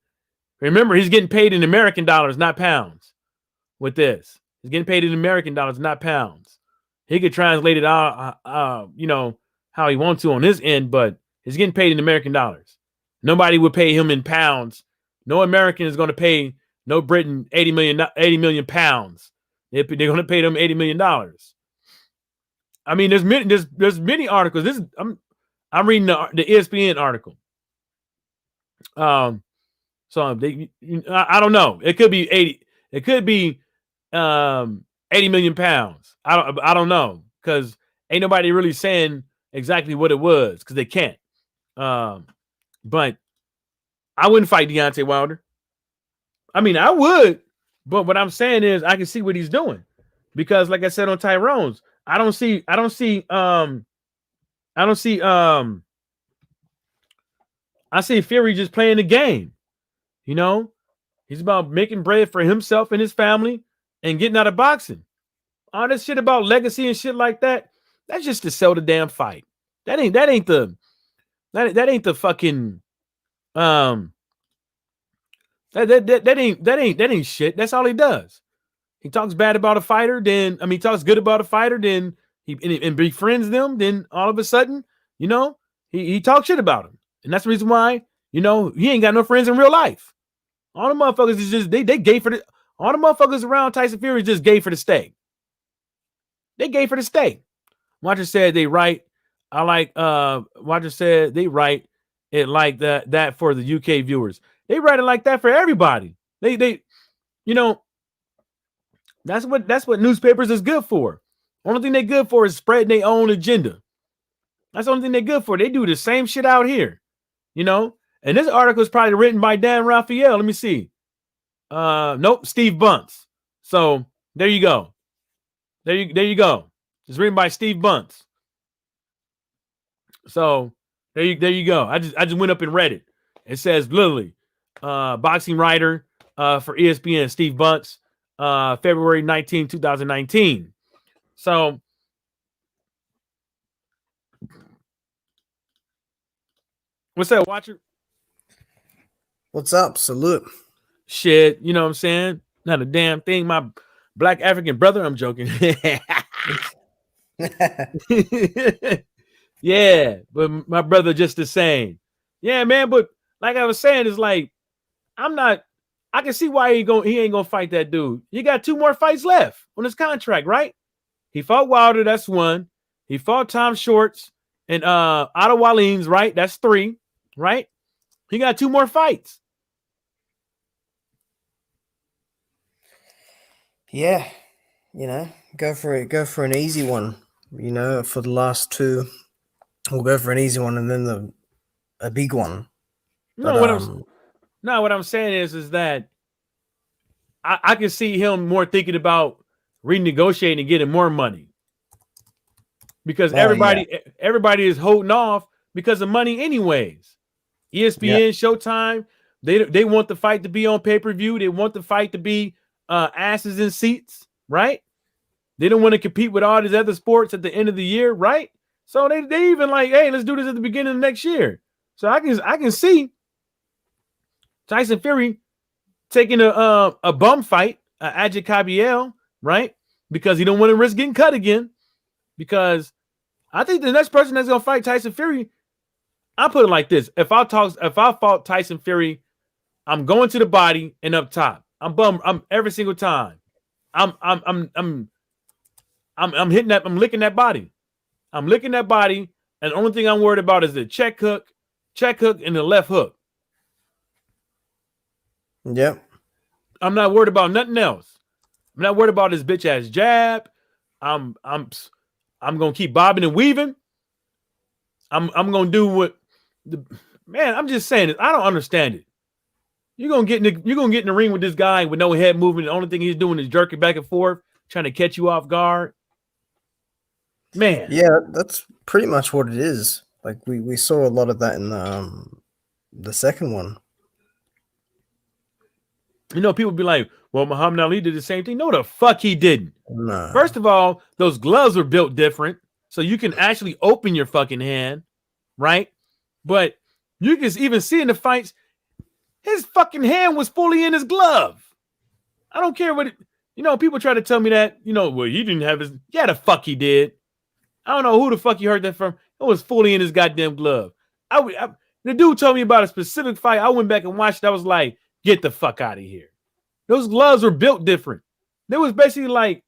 Remember, he's getting paid in American dollars, not pounds. With this, he's getting paid in American dollars, not pounds. He could translate it out, how he wants to on his end, but he's getting paid in American dollars. Nobody would pay him in pounds. No American is going to pay no Briton 80 million pounds. They're going to pay them $80 million. I mean, there's many articles. I'm reading the ESPN article. So I don't know. It could be 80. It could be 80 million pounds. I don't know because ain't nobody really saying exactly what it was because they can't. But I wouldn't fight Deontay Wilder. I mean, I would, but what I'm saying is I can see what he's doing because, like I said on Tyrone's, I don't see I see Fury just playing the game. You know, he's about making bread for himself and his family and getting out of boxing. All this shit about legacy and shit like that, that's just to sell the damn fight. That ain't the fucking that ain't shit. That's all he does. He talks bad about a fighter, then he talks good about a fighter, then he befriends them, then all of a sudden, he talks shit about him. And that's the reason why, he ain't got no friends in real life. All the motherfuckers is just they gay for the all the motherfuckers around Tyson Fury is just gay for the steak. They gay for the steak. Watcher said they right. I like Watcher said they write it like that for the UK viewers. They write it like that for everybody. They that's what newspapers is good for. Only thing they're good for is spreading their own agenda. That's the only thing they're good for. They do the same shit out here, And this article is probably written by Dan Raphael. Let me see. Nope, Steve Bunce. So there you go. There you go. It's written by Steve Bunce. So there you go. I just went up and read it. It says literally, boxing writer for ESPN, Steve Bunce, February 19, 2019. So what's that, Watcher? What's up? Salute. Shit, you know what I'm saying? Not a damn thing. My black African brother, I'm joking. Yeah, but my brother just the same. Yeah, man, but like I was saying, it's like I can see why he ain't gonna fight that dude. He got 2 more fights left on his contract, right? He fought Wilder, that's 1. He fought Tom Shorts and Otto Wallins, right? That's 3, right? He got 2 more fights. Yeah, go for it. Go for an easy one. For the last 2, we'll go for an easy one and then a big one. What I'm saying is that I can see him more thinking about renegotiating and getting more money because everybody is holding off because of money anyways. ESPN, Showtime, they want the fight to be on pay-per-view. They want the fight to be asses in seats, right? They don't want to compete with all these other sports at the end of the year, right? So they even like, hey, let's do this at the beginning of next year. So I can see Tyson Fury taking a bum fight, Ajit Kabiel, right? Because he don't want to risk getting cut again. Because I think the next person that's gonna fight Tyson Fury, I put it like this: if I fought Tyson Fury, I'm going to the body and up top. I'm bum. I'm every single time. I'm hitting that. I'm licking that body. I'm licking that body, and the only thing I'm worried about is the check hook, and the left hook. Yep. I'm not worried about nothing else. I'm not worried about his bitch ass jab. I'm gonna keep bobbing and weaving. I'm gonna do what man. I'm just saying it. I don't understand it. You're gonna get in the ring with this guy with no head movement. The only thing he's doing is jerking back and forth, trying to catch you off guard. Man. Yeah, that's pretty much what it is. Like we saw a lot of that in the second one. People be like, well, Muhammad Ali did the same thing. No, the fuck he didn't. No. First of all, those gloves were built different, so you can actually open your fucking hand, right? But you can even see in the fights, his fucking hand was fully in his glove. I don't care what people try to tell me that, well, he didn't have his. Yeah, the fuck he did. I don't know who the fuck you heard that from. It was fully in his goddamn glove. The dude told me about a specific fight. I went back and watched it. I was like, get the fuck out of here. Those gloves were built different. They was basically like,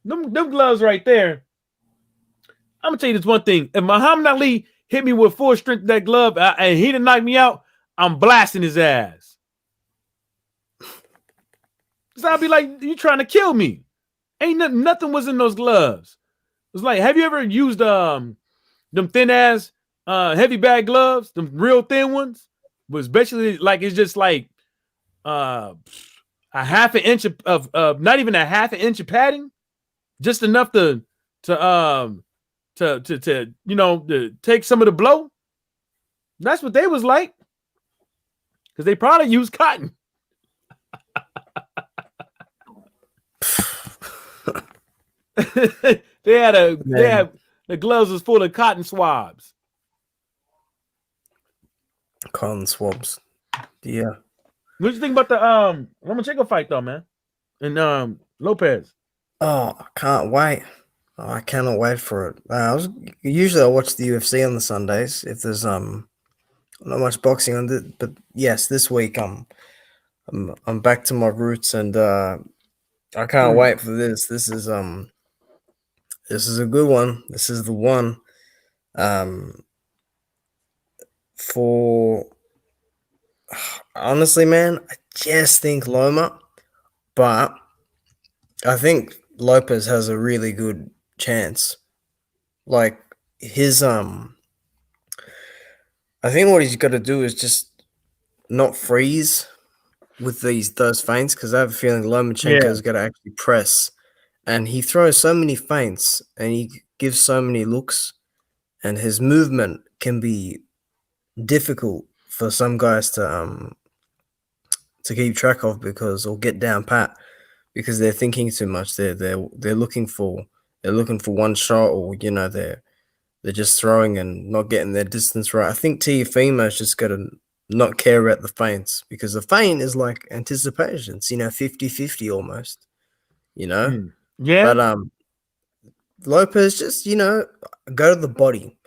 them gloves right there. I'm going to tell you this one thing. If Muhammad Ali hit me with full strength of that glove and he didn't knock me out, I'm blasting his ass. So I'd be like, you trying to kill me? Ain't nothing was in those gloves. It's like, have you ever used them thin ass heavy bag gloves, them real thin ones? Was basically like it's just like uh a half an inch of not even a half an inch of padding, just enough to to take some of the blow. That's what they was like, because they probably used cotton. They Man, had the gloves was full of cotton swabs. cotton swabs. Yeah. What do you think about the Lomachenko fight though, man? And Lopez. Oh, I can't wait. Oh, I cannot wait for it. I watch the UFC on the Sundays if there's not much boxing on it, but yes, this week I'm back to my roots, and I can't Mm, wait for this. This is a good one. This is the one um for honestly, man. I just think Loma, but I think Lopez has a really good chance. Like his I think what he's got to do is just not freeze with those feints, because I have a feeling yeah. Lomachenko's got to actually press, and he throws so many feints and he gives so many looks, and his movement can be difficult for some guys to keep track of, because or get down pat, because they're thinking too much. They're looking for one shot, or they're just throwing and not getting their distance right. I think Tiafimo's just got to not care about the feints, because the feint is like anticipation. It's 50-50 almost, you know. Mm. Yeah. But Lopez just go to the body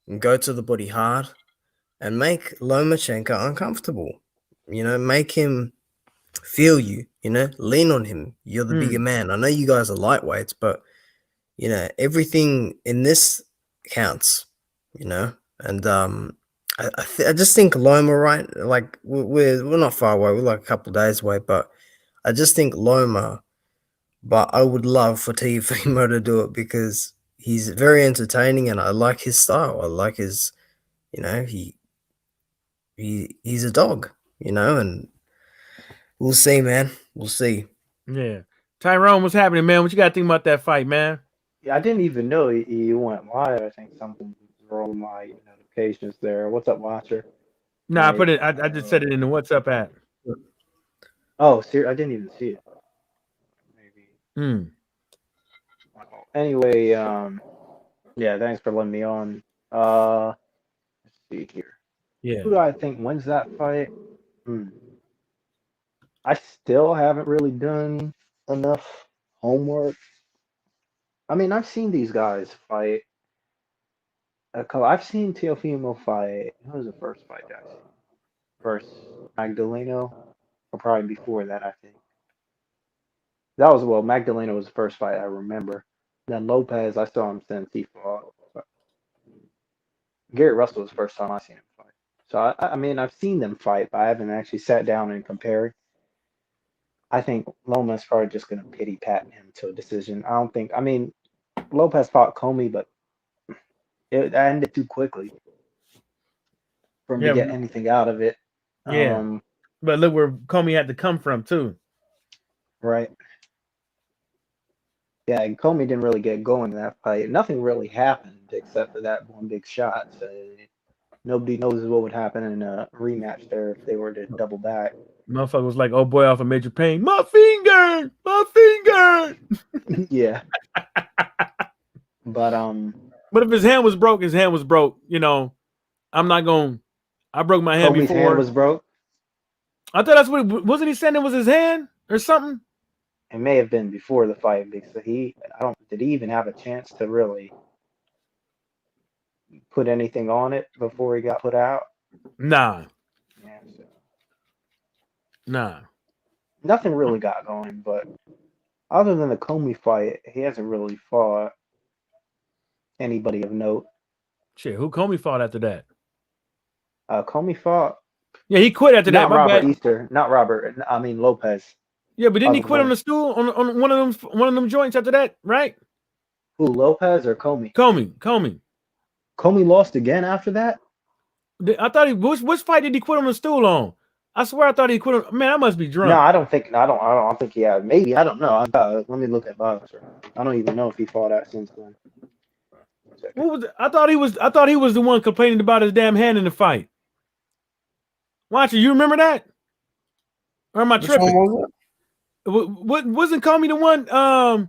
and go to the body hard and make Lomachenko uncomfortable. Make him feel you. Lean on him. You're the bigger Mm. man. I know you guys are lightweights, but everything in this counts. And I just think Loma, right? Like we're not far away. We're like a couple of days away, but I just think Loma. But I would love for Tiafimo to do it, because he's very entertaining, and I like his style. I like his, he's a dog, and we'll see, man. We'll see. Yeah. Tyrone, what's happening, man? What you got to think about that fight, man? Yeah, I didn't even know you went live. I think something wrong with my notifications there. What's up, Watcher? Nah, I put Like, it. I just said it in the WhatsApp app. oh, I didn't even see it. Maybe. Mm. Anyway, yeah, thanks for letting me on. Let's see here. Yeah. Who do I think wins that fight? Hmm. I still haven't really done enough homework. I mean, I've seen these guys fight. I've seen Teofimo fight. Who was the first fight that I seen? First Magdaleno, or probably before that, I think. That was well, Magdalena was the first fight I remember. Then Lopez, I saw him since he fought. But Garrett Russell was the first time I seen him fight. So I mean, I've seen them fight, but I haven't actually sat down and compared. I think Loma's probably just gonna pity pat him to a decision. I don't think. I mean, Lopez fought Comey, but it ended too quickly for him to Yeah. get anything out of it. Yeah. Um, But look where Comey had to come from too. right. Yeah, and Comey didn't really get going in that fight. Nothing really happened except for that one big shot. So nobody knows what would happen in a rematch there if they were to double back. Motherfucker was like, "Oh boy, off of Major Pain, my finger, my finger." Yeah, but But if his hand was broke, his hand was broke. I'm not going. I broke my hand Comey's hand before. was broke. I thought that's what wasn't he saying it was his hand or something? It may have been before the fight because I don't, did he even have a chance to really put anything on it before he got put out? Nah, Yeah, so nah. nothing really got going, but other than the Comey fight, he hasn't really fought anybody of note. Shit, who Comey fought after that? Comey fought Yeah, he quit after that. not My Robert bad. Easter, not Robert. I mean Lopez. Yeah, but didn't he Talking quit on about the stool on one of them joints after that, right? who, Lopez or Comey? Comey. Comey lost again after that. I thought which fight did he quit on the stool on? I swear I thought he quit on. Man, I must be No, drunk. I don't think. I don't think he had. Maybe I don't know. Let me look at boxer. I don't even know if he fought that since then. 1 second. What was I thought he was the one complaining about his damn hand in the fight. Watch it, you remember that? Or am I Which one tripping? was it? What wasn't Comey the one talking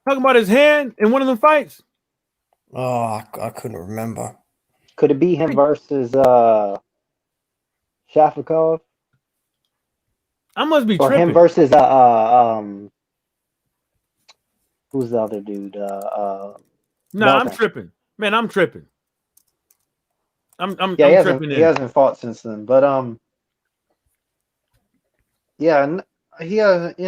about his hand in one of them fights? Oh, I couldn't remember. Could it be him versus Shafikov, I must be or him tripping. versus who's the other dude? Nah, I'm Beltran. tripping. Man, I'm tripping. Yeah, I'm tripping he in. hasn't fought since then. But yeah, he hasn't.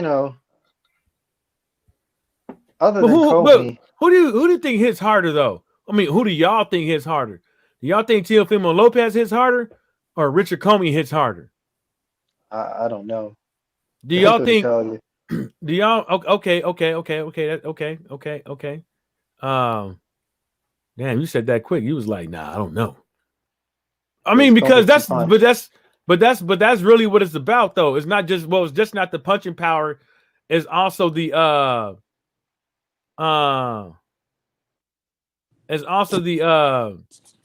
Other But than Comey, who do you think hits harder though? I mean, who do y'all think hits harder? Do y'all think Teofimo Lopez hits harder or Richard Comey hits harder? I don't know. Do I y'all couldn't think? tell you. Do y'all? Okay. Damn, you said that quick. You was like, nah, I don't know. I mean, Just don't because make me punch. but that's really what it's about, though. It's not just it's just not the punching power. It's also uh the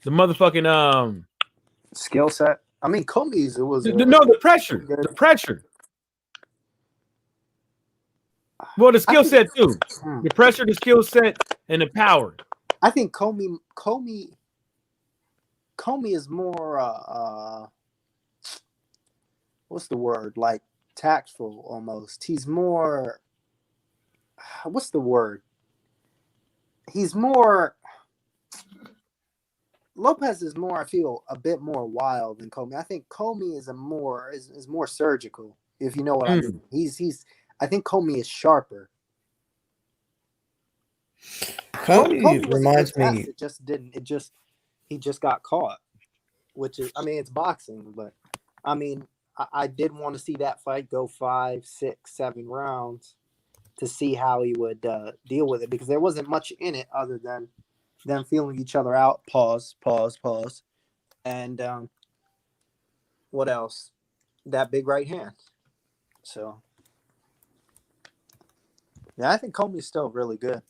motherfucking Skill set. I mean, Comey's no, the pressure, good. the pressure. Well, the skill set too. The pressure, the skill set, and the power. I think Comey is more what's the word? Like tactful almost. He's more what's the word? He's more Lopez is more, I feel, a bit more wild than Comey. I think Comey is is more surgical, if you know what I mean. He's I think Comey is sharper. Comey Comey was a good reminds test. me. He just got caught, which is, I mean, it's boxing, but I mean, I did want to see that fight go 5, 6, 7 rounds to see how he would deal with it, because there wasn't much in it other than them feeling each other out. Pause. And what else? That big right hand. So yeah, I think Comey's still really good.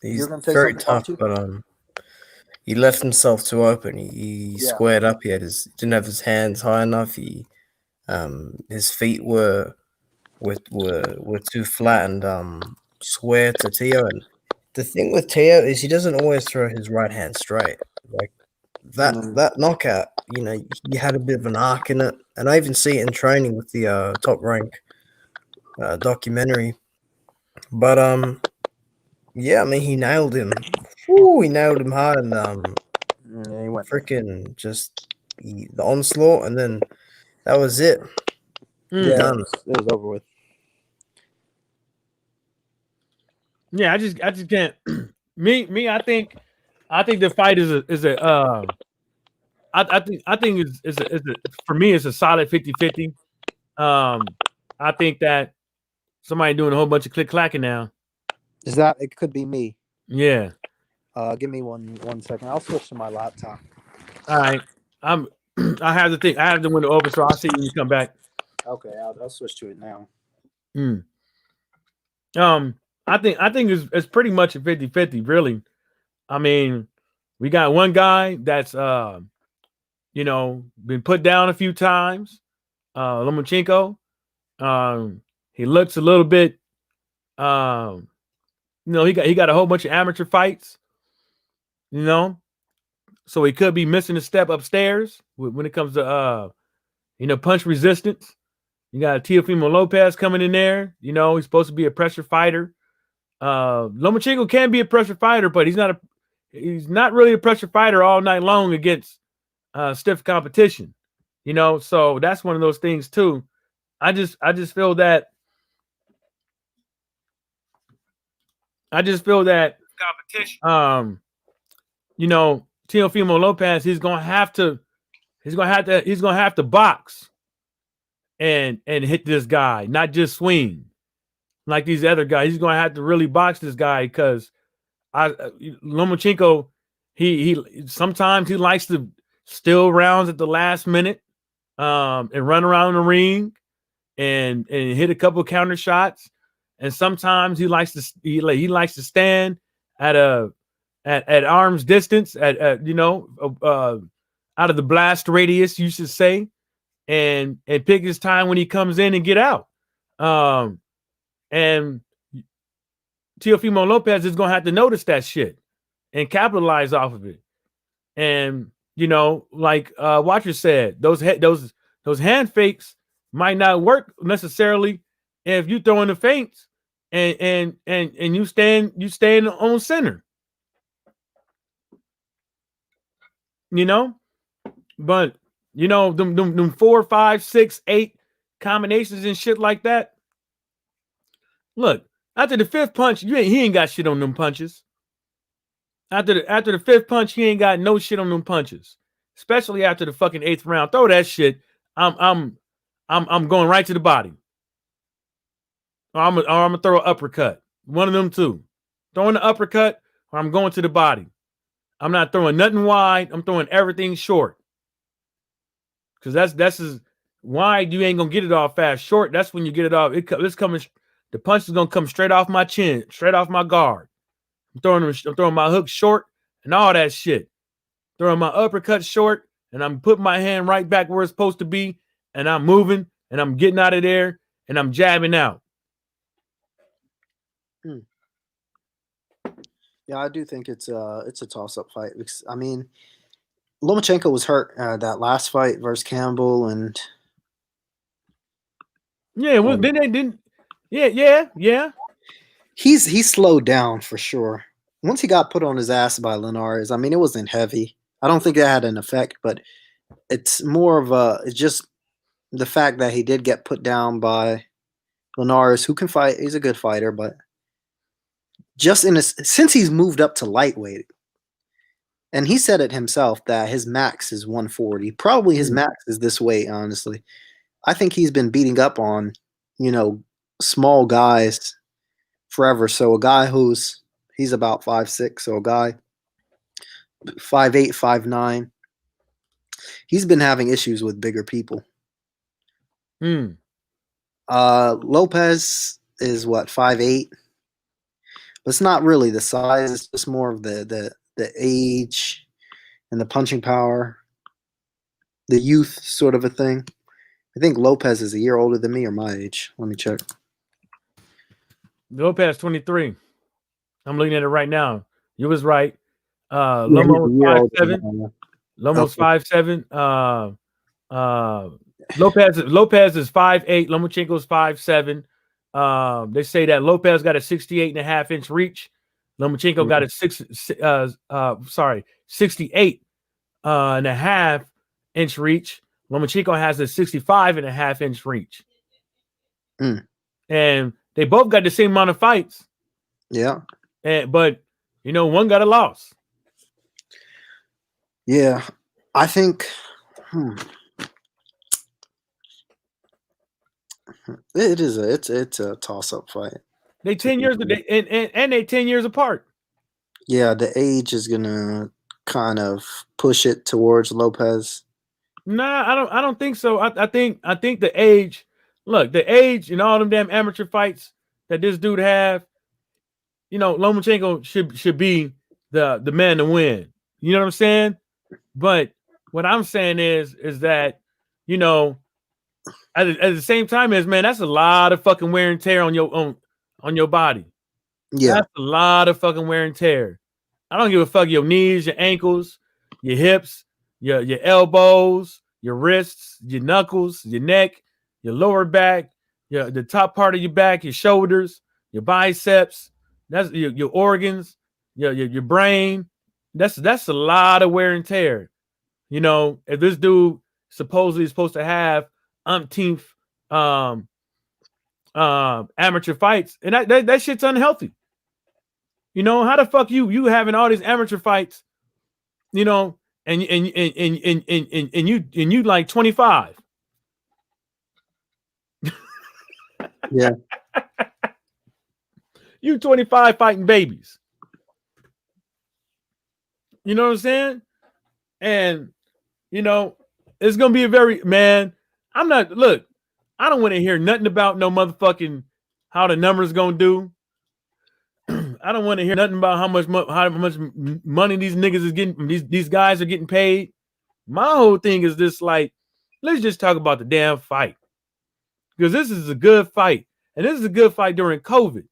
He's You're gonna say very something tough, about you? but he left himself too open. He Yeah. squared up. Didn't have his hands high enough. His feet were too flat and square to Teo. And the thing with Teo is he doesn't always throw his right hand straight. Like that knockout, he had a bit of an arc in it, and I even see it in training with the Top Rank documentary. But yeah, I mean he nailed him. Ooh, he nailed him hard, and Yeah, he went. freaking just the onslaught, and then that was it. Yeah, Done. it was over with. Yeah, I just can't. me, I think the fight is a I think it's for me it's a solid 50-50. I think that somebody doing a whole bunch of click clacking now. Is that it? Could be me. Yeah. Give me 1 second. I'll switch to my laptop. All right. I have the thing. I have the window open, so I'll see you when you come back. Okay, I'll switch to it now. I think it's pretty much a 50-50, really. I mean, we got one guy that's been put down a few times. Lomachenko. He looks a little bit he got a whole bunch of amateur fights, so he could be missing a step upstairs when it comes to punch resistance. You got Teofimo Lopez coming in there. He's supposed to be a pressure fighter. Lomachenko can be a pressure fighter, but he's not really a pressure fighter all night long against stiff competition. So that's one of those things too. I just feel that competition. Teofimo Lopez, he's gonna have to box. and hit this guy, not just swing like these other guys. He's gonna have to really box this guy because Lomachenko, he sometimes he likes to steal rounds at the last minute, and run around the ring and hit a couple of counter shots. And sometimes he likes to stand at at arm's distance, at out of the blast radius, you should say, and pick his time when he comes in and get out. And Teofimo Lopez is gonna have to notice that shit and capitalize off of it. And like Watcher said, those hand fakes might not work necessarily if you throw in the feints and you stand on center. But them 4, 5, 6, 8 combinations and shit like that. Look, after the fifth punch, he ain't got shit on them punches. After the fifth punch, he ain't got no shit on them punches. Especially after the fucking 8th round. Throw that shit. I'm going right to the body. Or I'm gonna throw an uppercut. One of them two. Throwing the uppercut, or I'm going to the body. I'm not throwing nothing wide. I'm throwing everything short. Because that's wide. You ain't gonna get it off fast. Short. That's when you get it off. It's coming. The punch is gonna come straight off my chin, straight off my guard. I'm throwing my hook short and all that shit. Throwing my uppercut short, and I'm putting my hand right back where it's supposed to be, and I'm moving, and I'm getting out of there, and I'm jabbing out. Yeah, I do think it's a toss-up fight. Because, I mean, Lomachenko was hurt that last fight versus Campbell, and yeah, well, then they didn't. Yeah. He's slowed down for sure. Once he got put on his ass by Linares, I mean, it wasn't heavy. I don't think that had an effect, but it's more of it's just the fact that he did get put down by Linares, who can fight. He's a good fighter, but just since he's moved up to lightweight, and he said it himself that his max is 140. Probably his max is this weight, honestly. I think he's been beating up on, small guys forever. So a guy he's about 5'6", so a guy 5'8", 5'9". He's been having issues with bigger people. Lopez is what, 5'8", but it's not really the size. It's just more of the age and the punching power, the youth sort of a thing. I think Lopez is a year older than me or my age. Let me check. Lopez 23. I'm looking at it right now. You was right. Lomo 5'7". Lomo's 5'7". Lopez is 5'8". Lomachenko's 5'7". They say that Lopez got a 68.5-inch reach. Lomachenko got a 68.5-inch reach. Lomachenko has a 65.5-inch reach. And they both got the same amount of fights. Yeah. But one got a loss. Yeah. I think it's a toss-up fight. They 10 years and they 10 years apart. Yeah, the age is gonna kind of push it towards Lopez. Nah, I don't think so. I think the age. Look, the age in all them damn amateur fights that this dude have. Lomachenko should be the man to win. You know what I'm saying? But what I'm saying is that at the same time man, that's a lot of fucking wear and tear on your body. Yeah, that's a lot of fucking wear and tear. I don't give a fuck your knees, your ankles, your hips, your elbows, your wrists, your knuckles, your neck, your lower back, the top part of your back, your shoulders, your biceps. That's your organs, your brain. That's a lot of wear and tear. If this dude supposedly is supposed to have umpteenth amateur fights, and that shit's unhealthy. How the fuck you having all these amateur fights, and you like 25. Yeah. You 25 fighting babies. You know what I'm saying? And it's gonna be a very I'm not look. I don't want to hear nothing about no motherfucking how the numbers gonna do. I don't want to hear nothing about how much money these niggas is getting. These guys are getting paid. My whole thing is this: like, let's just talk about the damn fight because this is a good fight, and this is a good fight during COVID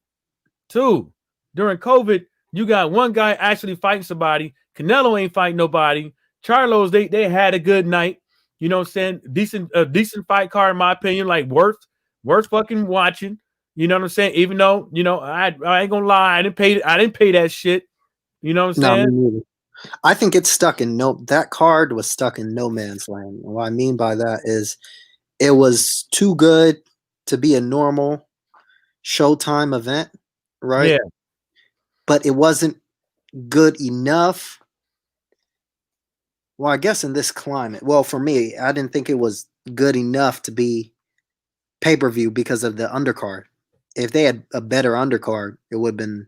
too. During COVID, you got one guy actually fighting somebody. Canelo ain't fighting nobody. Charlo's they had a good night. You know what I'm saying? Decent fight card in my opinion. Like worth fucking watching. You know what I'm saying? Even though I ain't gonna lie, I didn't pay that shit. You know what I'm No, me saying? neither. I think it's stuck in that card was stuck in no man's land. And what I mean by that is it was too good to be a normal Showtime event, right? Yeah. But it wasn't good enough. Well, I guess in this climate, well, for me, I didn't think it was good enough to be pay-per-view because of the undercard. If they had a better undercard, it would have been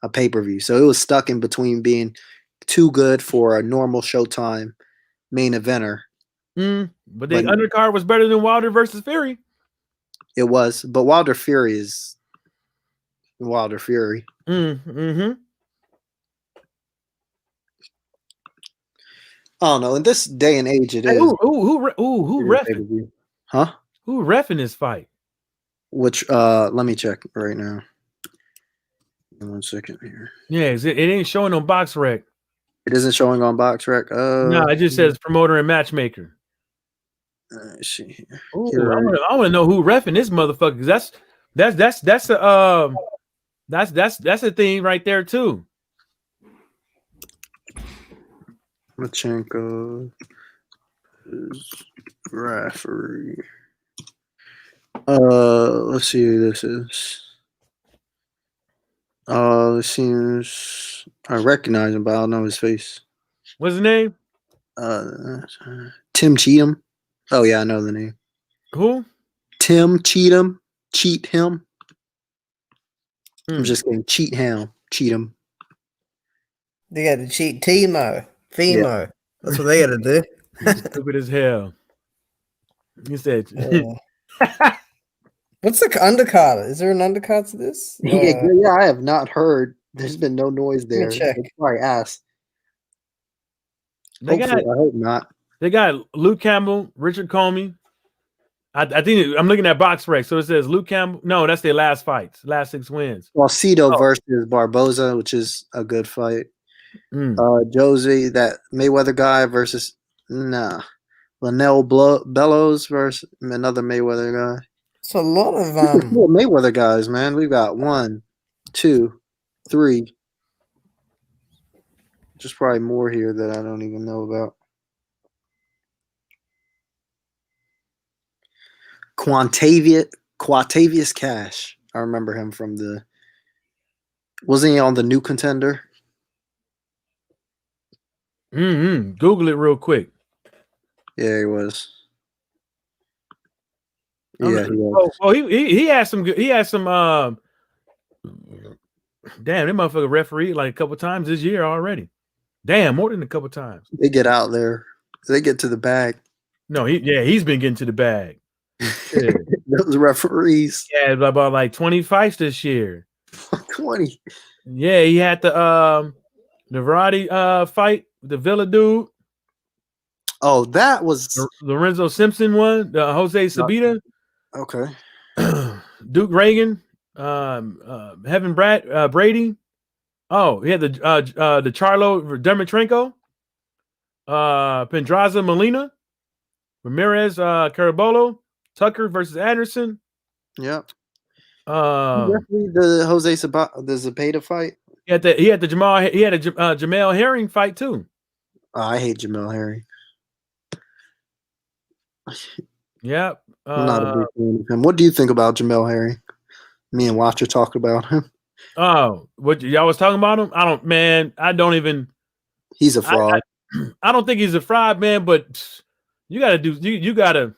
a pay-per-view. So it was stuck in between being too good for a normal Showtime main eventer. But the undercard was better than Wilder versus Fury. It was, but Wilder Fury is Wilder Fury. Mm-hmm. I don't know. In this day and age, it Hey, is. Who reffing? Huh? Who reffing this fight? Which let me check right now. 1 second here. Yeah, it ain't showing on BoxRec. It isn't showing on BoxRec. No, it just says promoter and matchmaker. Let's see. Ooh, I want to know who reffing this motherfucker. Cause that's a thing right there too. Machenko is referee. Let's see who this is. It seems I recognize him, but I don't know his face. What's his name? Tim Cheatham. Oh yeah, I know the name. Who? Tim Cheatham. Cheat him. I'm just kidding. Cheatham. They got to cheat Timo. Fimo. Yeah. That's what they got to do. Stupid as hell. You said. What's the undercard? Is there an undercard to this? Yeah, I have not heard. There's been no noise there. Check. Sorry, ass. I hope not. They got Luke Campbell, Richard Comey. I think I'm looking at BoxRec, so it says Luke Campbell. No, that's their last fights, last 6 wins. Well, Cito versus Barboza, which is a good fight. Josie, that Mayweather guy versus Linnell Bellows versus another Mayweather guy. It's a lot of Mayweather guys, man. We've got 1, 2, 3. Just probably more here that I don't even know about. Quatavius Cash. I remember him from wasn't he on the New Contender? Google it real quick. Yeah, he was. Yeah, he was. He had some good. He had some. Damn, that motherfucker referee like a couple times this year already. Damn, more than a couple times. They get out there. They get to the bag. No, he's been getting to the bag. Yeah. Those referees. Yeah, about like 20 fights this year. 20. Yeah, he had the Verratti fight, the Villa dude. Oh, that was Lorenzo Simpson one, the Jose Sabita. Okay. Duke Reagan, Heaven Brady. Oh, he had the Charlo Dermatrenko, Pendraza Molina, Ramirez Caraballo, Tucker versus Anderson. Yep. The Jose Zapata fight. He had a Jamel Herring fight too. Oh, I hate Jamel Herring. Yep. I'm not a big fan of him. What do you think about Jamel Herring? Me and Watcher talked about him. Oh, what y'all was talking about him? I don't even. He's a fraud. I don't think he's a fraud, man. But you gotta do. You gotta.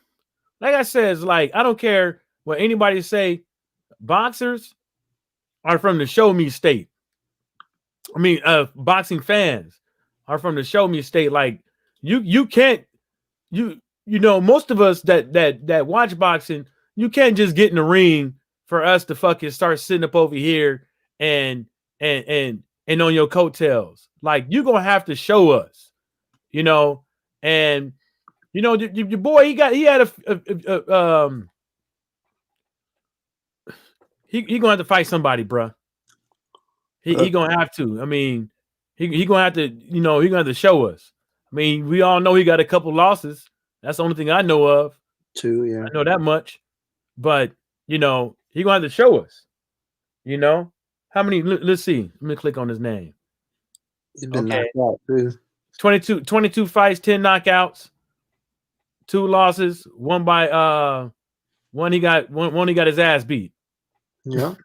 Like I said, it's like I don't care what anybody say. boxers are from the show me state. I mean, boxing fans are from the show me state. Like you can't most of us that watch boxing, you can't just get in the ring for us to fucking start sitting up over here and and and and on your coattails. Like you're gonna have to show us, and your boy he had he gonna have to fight somebody, bruh. He gonna have to. I mean, he gonna have to. He gonna have to show us. I mean, we all know he got a couple losses. That's the only thing I know of. Too, yeah. I know that much. But he gonna have to show us. How many? Let's see. Let me click on his name. He's been knocked out too. 22 fights, 10 knockouts, 2 losses, one by one he got his ass beat. Yeah.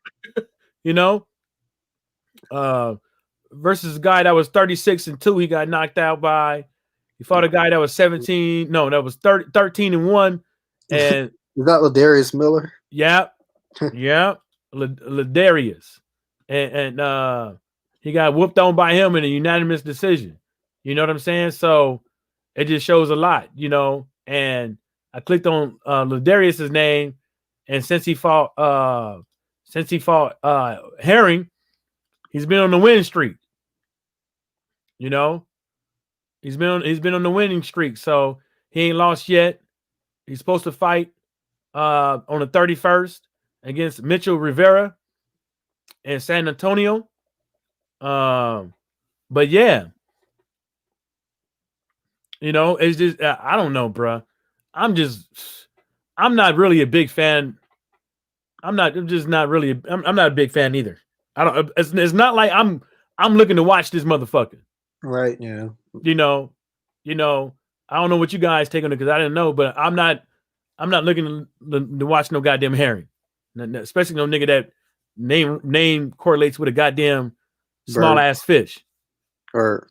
Versus a guy that was 36-2, he got knocked out by. He fought a guy that was 17. No, that was 13-1. And is that Ladarius Miller? Yeah. Ladarius. And he got whooped on by him in a unanimous decision. You know what I'm saying? So it just shows a lot, And I clicked on Ladarius's name, and since he fought Herring, he's been on the winning streak. He's been on the winning streak, so he ain't lost yet. He's supposed to fight on the 31st against Mitchell Rivera in San Antonio. But yeah, it's just I don't know, bro. I'm not really a big fan. I'm not a big fan either. I don't. It's not like I'm looking to watch this motherfucker. Right. Yeah. I don't know what you guys take on it because I didn't know, but I'm not looking to watch no goddamn Herring, especially no nigga that name correlates with a goddamn small ass fish. Or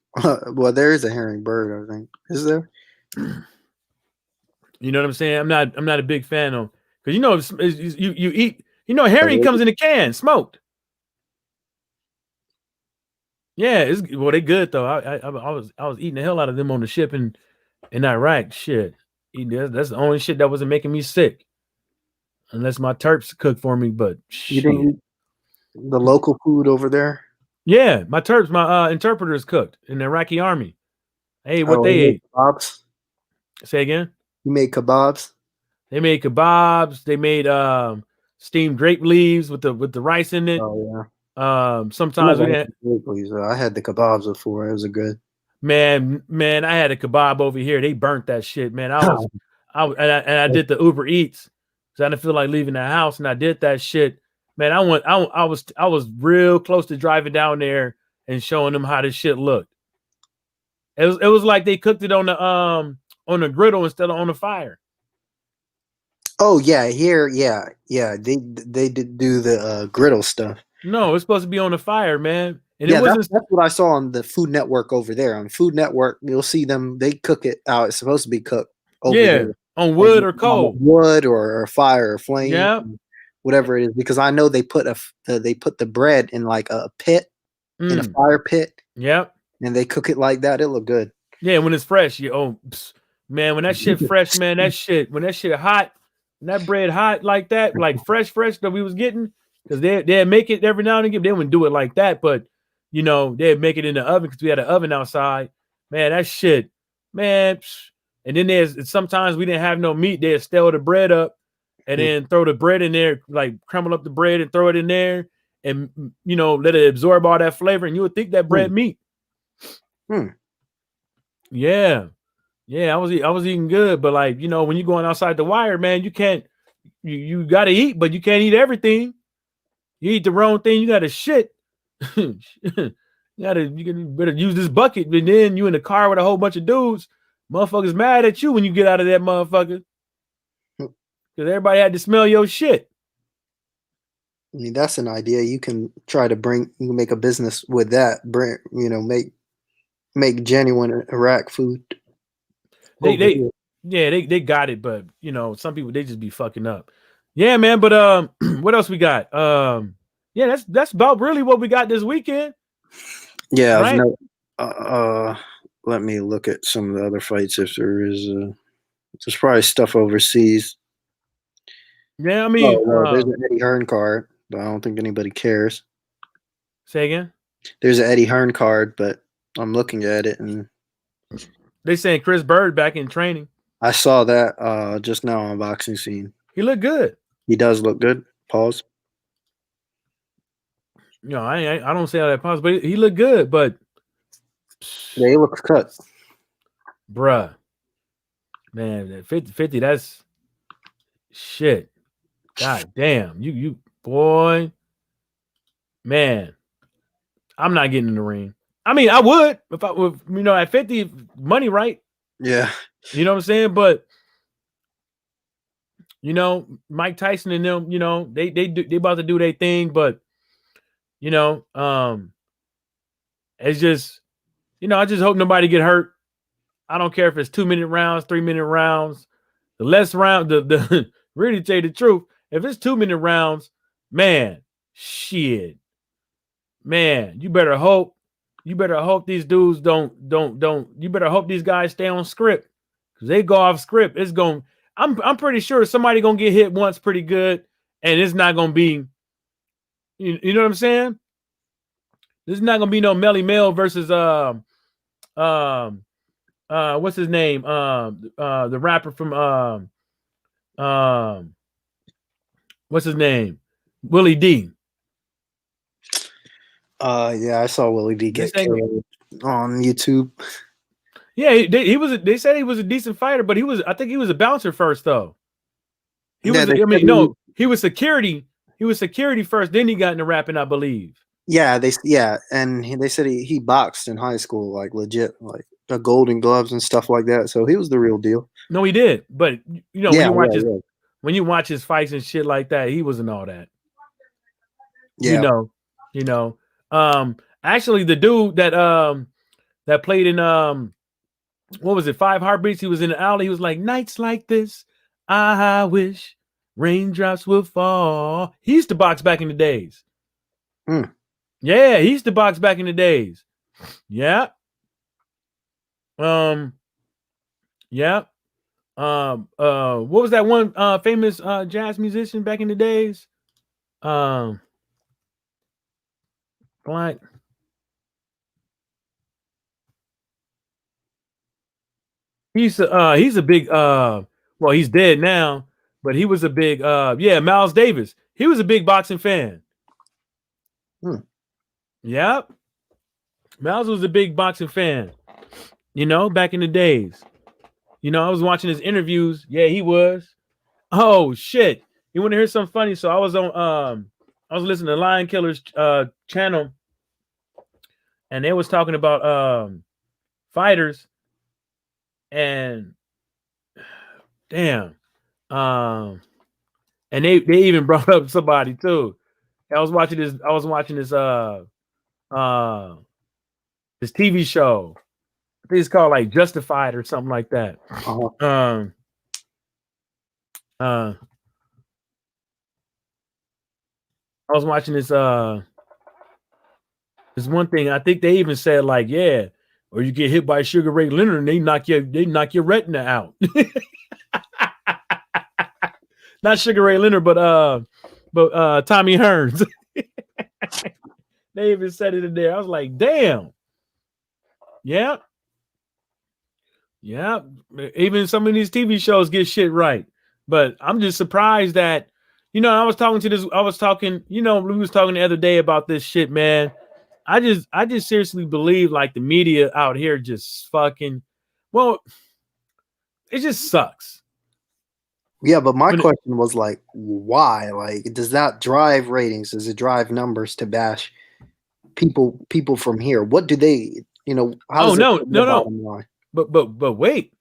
well, there is a herring bird, I think. Is there? You know what I'm saying? I'm not a big fan of, because you eat. Herring comes in a can, smoked. Yeah, they good though. I was eating the hell out of them on the ship in Iraq. Shit, that's the only shit that wasn't making me sick, unless my Terps cook for me. But you didn't eat the local food over there. Yeah, my Terps, my interpreters cooked in the Iraqi army. Hey, what they ate? Kebabs. Say again. You made kebabs. They made kebabs. They made steamed grape leaves with the rice in it. Oh yeah. Sometimes we had. I had the kebabs before. It was a good. Man, I had a kebab over here. They burnt that shit, man. I did the Uber Eats, so I didn't feel like leaving the house, and I did that shit. Man, I was real close to driving down there and showing them how this shit looked. It was like they cooked it on the griddle instead of on the fire. Oh yeah, here, yeah. They did do the griddle stuff. No, it's supposed to be on the fire, man. And yeah, that's what I saw on the Food Network over there. On Food Network, you'll see them. They cook it how it's supposed to be cooked. Over there. On wood or coal, wood or fire or flame, yeah, whatever it is. Because I know they put the bread in like a pit, in a fire pit. Yep, and they cook it like that. It look good. Yeah, when it's fresh, man, when that shit fresh, man, when that shit hot, when that bread hot like that, like fresh that we was getting, because they'd make it every now and again. They wouldn't do it like that, but they'd make it in the oven because we had an oven outside. Man, that shit, man. And then sometimes we didn't have no meat. They'd stir the bread up and then throw the bread in there, like crumble up the bread and throw it in there, and let it absorb all that flavor, and you would think that bread meat. Yeah, I was eating good, but like when you're going outside the wire, man, you can't. You got to eat, but you can't eat everything. You eat the wrong thing, you got to shit. You better use this bucket, and then you in the car with a whole bunch of dudes. Motherfuckers mad at you when you get out of that motherfucker, because everybody had to smell your shit. I mean, that's an idea. You can try to you can make a business with that. Make genuine Iraq food. They got it, but some people, they just be fucking up. Yeah, man. But what else we got? Yeah, that's about really what we got this weekend, Yeah, I've right? no. Let me look at some of the other fights if there is. There's probably stuff overseas. Yeah, I Oh mean, well, there's an Eddie Hearn card, but I don't think anybody cares. say again. There's an Eddie Hearn card, but I'm looking at it and They saying Chris Bird back in training. I saw that just now on Boxing Scene. He looked good. He does look good. Pause. You know, I don't say all that possible, but he looked good. But Yeah, he looks cut. bruh, man, that 50, that's shit. God damn, you boy, man. I'm not getting in the ring. I mean, I would if I would, at 50, money, right? Yeah. You know what I'm saying? But Mike Tyson and them, they about to do their thing, but it's just, I just hope nobody get hurt. I don't care if it's 2-minute rounds, 3-minute rounds. The less round, the really tell you the truth, if it's 2-minute rounds, man, shit, man, you better hope these dudes don't. You better hope these guys stay on script, because they go off script. It's going. I'm pretty sure somebody gonna get hit once pretty good, and it's not gonna be. You know what I'm saying? This is not gonna be no Melly Mel versus what's his name? The rapper from what's his name? Willie D. Yeah, I saw Willie D get killed on YouTube. Yeah, he was. They said he was a decent fighter, but I think he was a bouncer first, though. He was. He was security. He was security first. Then he got into rapping, I believe. Yeah, and they said he boxed in high school, like legit, like the Golden Gloves and stuff like that. So he was the real deal. No, he did. But when you watch his fights and shit like that, he wasn't all that. Yeah. Actually, the dude that played in what was it, 5 Heartbeats? He was in the alley. He was like, nights like this, I wish raindrops would fall. He used to box back in the days. Yeah, he used to box back in the days. Yeah. Yeah. What was that one famous jazz musician back in the days? Black. He's a big well, he's dead now, but he was a big Miles Davis. He was a big boxing fan. Yeah. Miles was a big boxing fan. Back in the days. I was watching his interviews. Yeah, he was. Oh shit. You want to hear something funny? So I was listening to Lion Killer's channel, and they was talking about fighters, and damn. And they even brought up somebody too. I was watching this this TV show. I think it's called like Justified or something like that. I was watching this one thing. I think they even said like, yeah, or you get hit by Sugar Ray Leonard and they knock your retina out. Not Sugar Ray Leonard, but Tommy Hearns. They even said it in there. I was like, damn. Yeah. Yeah. Even some of these TV shows get shit right. But I'm just surprised that, we was talking the other day about this shit, man. I just seriously believe like the media out here just fucking, well, it just sucks. Yeah, but my question was like, why? Like, does that drive ratings? Does it drive numbers to bash people from here? What do they, how no. But wait,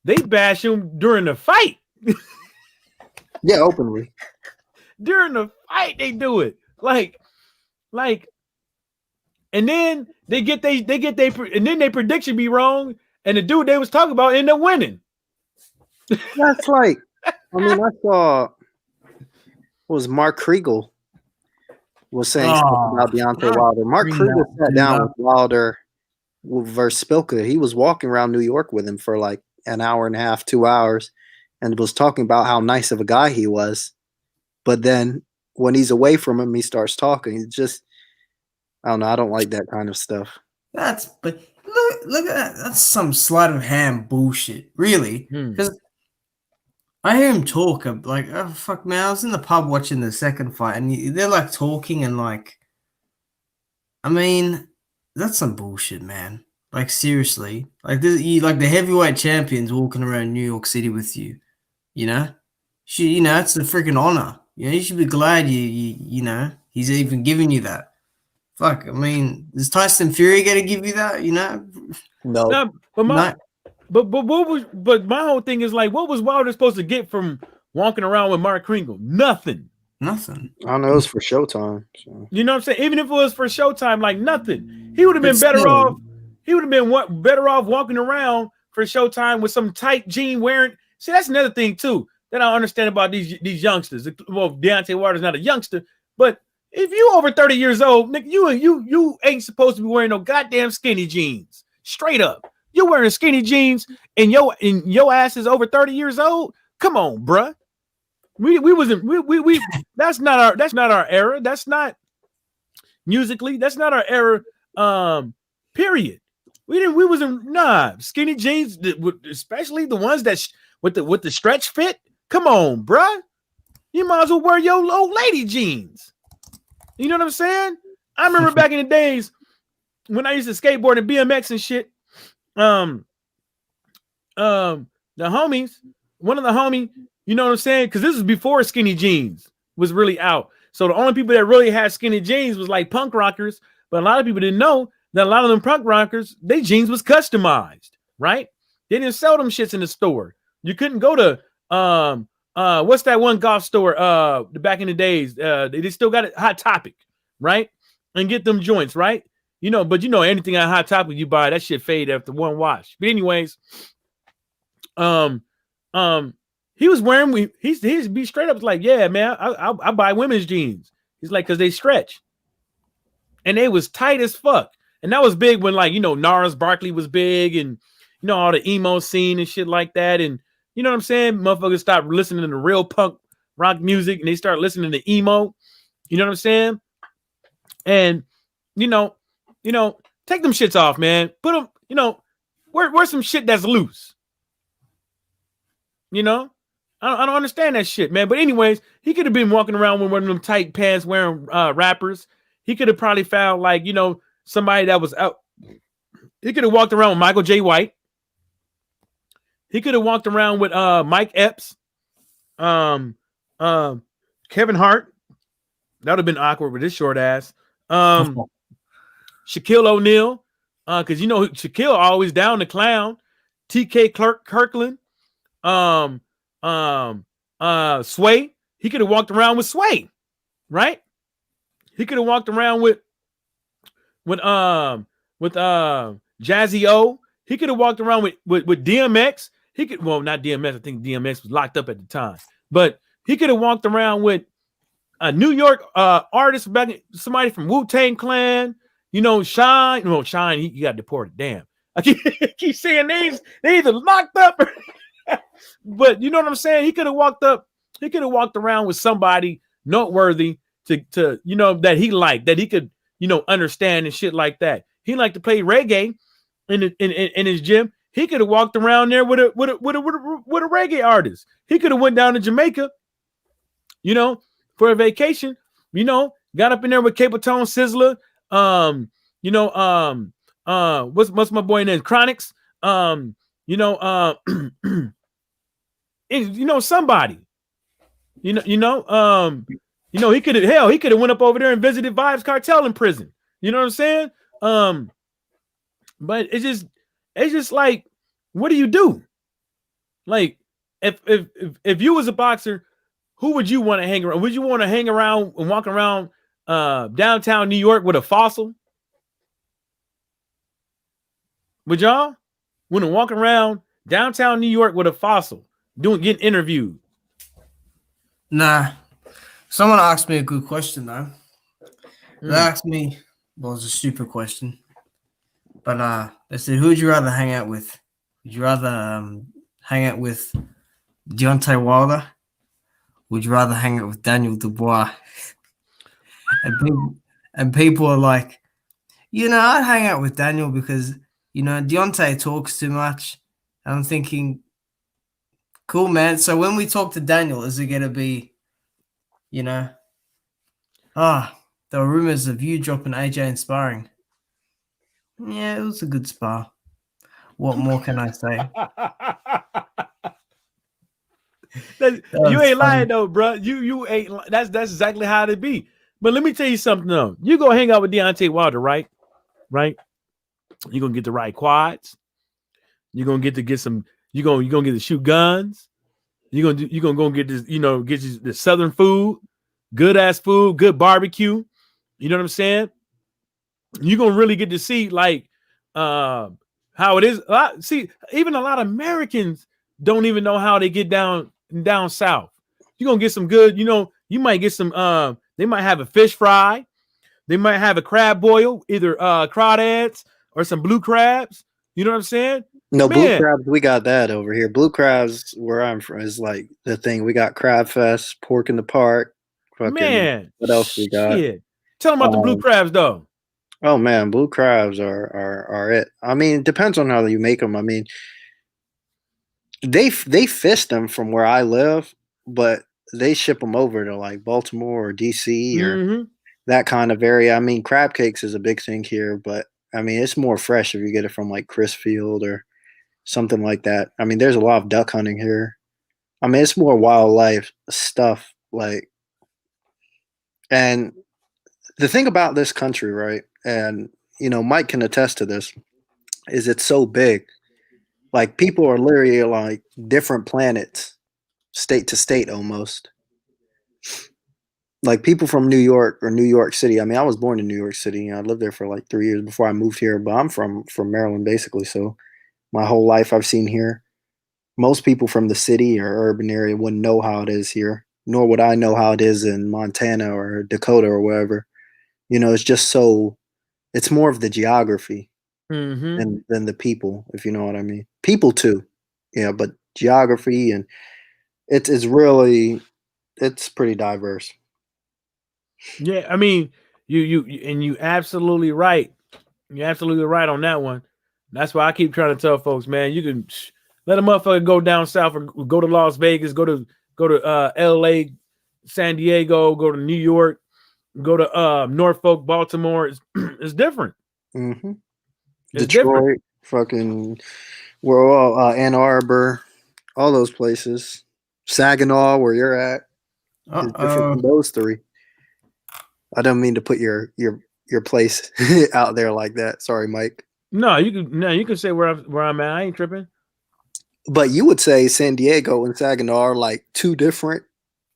they bash him during the fight. Yeah, openly. During the fight, they do it. Like, and then they get and then their prediction be wrong, and the dude they was talking about end up winning. That's like, I mean, I saw was Mark Kriegel was saying stuff about Deontay Wilder. Mark Kriegel sat down with Wilder versus Spilka. He was walking around New York with him for like an hour and a half, 2 hours, and was talking about how nice of a guy he was. But then when he's away from him, he starts talking. He's just, I don't know. I don't like that kind of stuff. But look at that. That's some sleight of hand bullshit, really. Because I hear him talk. I'm like, oh fuck, man! I was in the pub watching the second fight, and they're like talking and like, I mean, that's some bullshit, man. Like seriously, like like the heavyweight champions walking around New York City with you. You know, it's a freaking honor. You know, you should be glad you know he's even giving you that. Fuck, I mean, is Tyson Fury gonna give you that? You know, no. But my whole thing is like, what was Wilder supposed to get from walking around with Mark Kriegel? Nothing. I don't know. It was for Showtime. So. You know what I'm saying? Even if it was for Showtime, like nothing. He would have been better off. He would have been better off walking around for Showtime with some tight jean wearing. See, that's another thing too that I don't understand about these youngsters. Well, Deontay Wilder's not a youngster, but if you over 30 years old, Nick, you ain't supposed to be wearing no goddamn skinny jeans. Straight up. You're wearing skinny jeans and your ass is over 30 years old. Come on, bruh. We that's not our era. That's not musically. That's not our era. Period. We wasn't skinny jeans, especially the ones that with the stretch fit. Come on, bruh. You might as well wear your old lady jeans. You know what I'm saying? I remember back in the days when I used to skateboard and BMX and shit. The homies, one of the homie, you know what I'm saying? Because this was before skinny jeans was really out. So the only people that really had skinny jeans was like punk rockers. But a lot of people didn't know that a lot of them punk rockers, their jeans was customized, right? They didn't sell them shits in the store. You couldn't go to what's that one golf store back in the days? They still got a Hot Topic, right? And get them joints, right? You know, but you know anything on Hot Topic you buy, that shit fade after one wash. But anyways, he was wearing he's be straight up like, yeah, man, I buy women's jeans. He's like, because they stretch. And they was tight as fuck. And that was big when, like, you know, Gnarls Barkley was big and, you know, all the emo scene and shit like that. And, you know what I'm saying? Motherfuckers stopped listening to real punk rock music and they start listening to emo. You know what I'm saying? And, you know, take them shits off, man. Put them, you know, wear some shit that's loose. You know? I don't understand that shit, man. But anyways, he could have been walking around with one of them tight pants wearing rappers. He could have probably found, like, you know, somebody that was out. He could have walked around with Michael J. White. He could have walked around with Mike Epps, Kevin Hart. That would have been awkward with his short ass. Shaquille O'Neal, because you know Shaquille always down the clown. T.K. Kirkland, Sway. He could have walked around with Sway, right? He could have walked around with Jazzy O. He could have walked around with DMX. He could, well, not DMX. I think DMX was locked up at the time, but he could have walked around with a New York artist, somebody from Wu-Tang Clan. You know, Shine. Well, Shine, he got deported. Damn, I keep saying names. They either locked up, but you know what I'm saying. He could have walked up. He could have walked around with somebody noteworthy to you know that he liked, that he could, you know, understand and shit like that. He liked to play reggae in his gym. He could have walked around there with a reggae artist. He could have went down to Jamaica, you know, for a vacation. You know, got up in there with Capleton Sizzler. You know, what's my boy name? Chronics. You know, you know, somebody. You know, he could have went up over there and visited Vibes Cartel in prison. You know what I'm saying? But it's just like, what do you do? Like, if you was a boxer, who would you want to hang around? Would you want to hang around and walk around downtown New York with a fossil? Would y'all want to walk around downtown New York with a fossil, getting interviewed? Nah. Someone asked me a good question though. They Mm. asked me, well, it's a stupid question, but they said, who would you rather hang out with? Would you rather hang out with Deontay Wilder? Would you rather hang out with Daniel Dubois? And people are like, I'd hang out with Daniel because Deontay talks too much. And I'm thinking, cool, man. So when we talk to Daniel, is it gonna be, there were rumors of you dropping AJ and sparring. Yeah, it was a good spar. What more can I say? You ain't funny. lying though, bro. You ain't. That's exactly how it be. But let me tell you something though. You go hang out with Deontay Wilder, right? Right. You're gonna get the right quads. You're gonna get some. You're gonna get to shoot guns. You're gonna go get this. Get you the southern food, good ass food, good barbecue. You know what I'm saying? You're gonna really get to see like how it is. See, even a lot of Americans don't even know how they get down south. You're gonna get some good, you might get some they might have a fish fry, they might have a crab boil, either crawdads or some blue crabs. You know what I'm saying? No, blue Man, crabs, we got that over here. Blue crabs, where I'm from, is like the thing. We got Crab Fest, Pork in the Park, fucking, man, what else we got? shit. Tell them about the blue crabs though. Oh man, blue crabs are it. I mean, it depends on how you make them. I mean, they fish them from where I live, but they ship them over to like Baltimore or DC or Mm-hmm. that kind of area. I mean, crab cakes is a big thing here, but I mean, it's more fresh if you get it from like Crisfield or something like that. I mean, there's a lot of duck hunting here. I mean, it's more wildlife stuff, like, and the thing about this country, right? And Mike can attest to this, is it's so big. Like people are literally like different planets, state to state almost. Like people from New York or New York City. I mean, I was born in New York City. I lived there for like 3 years before I moved here, but I'm from Maryland basically. So my whole life I've seen here. Most people from the city or urban area wouldn't know how it is here, nor would I know how it is in Montana or Dakota or wherever. It's just so, it's more of the geography Mm-hmm. than the people, if you know what I mean. People too, yeah, but geography and it's really, it's pretty diverse. Yeah, I mean, you absolutely right. You're absolutely right on that one. That's why I keep trying to tell folks, man, you can let a motherfucker go down south or go to Las Vegas, go to LA, San Diego, go to New York, go to Norfolk, Baltimore. It's different. hmm It's different. Detroit, fucking, we're all Ann Arbor, all those places. Saginaw, where you're at, is different Uh-oh. from those three. I don't mean to put your place out there like that. Sorry, Mike. No, you can say where I'm at. I ain't tripping. But you would say San Diego and Saginaw are like two different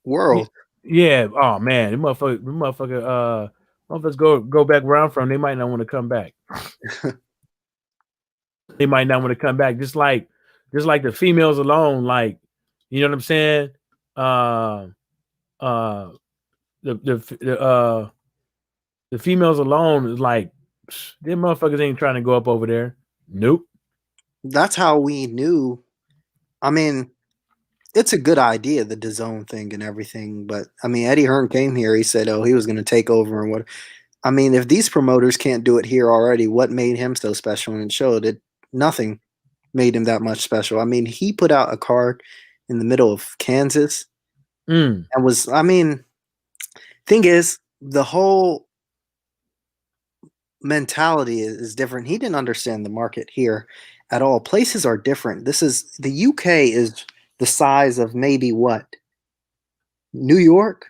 worlds. Yeah. Oh man, the motherfucker. Motherfuckers go back where I'm from. They might not want to come back. They might not want to come back. Just like the females alone. Like, you know what I'm saying? Uh, uh, the females alone is like, them motherfuckers ain't trying to go up over there. Nope. That's how we knew. I mean, it's a good idea, the DAZN thing and everything. But I mean, Eddie Hearn came here. He said, "Oh, he was going to take over and what." I mean, if these promoters can't do it here already, what made him so special? And it showed that nothing made him that much special. I mean, he put out a card in the middle of Kansas Mm. and was. I mean, thing is, the whole mentality is different. He didn't understand the market here at all. Places are different. This is the UK is the size of maybe what? New York?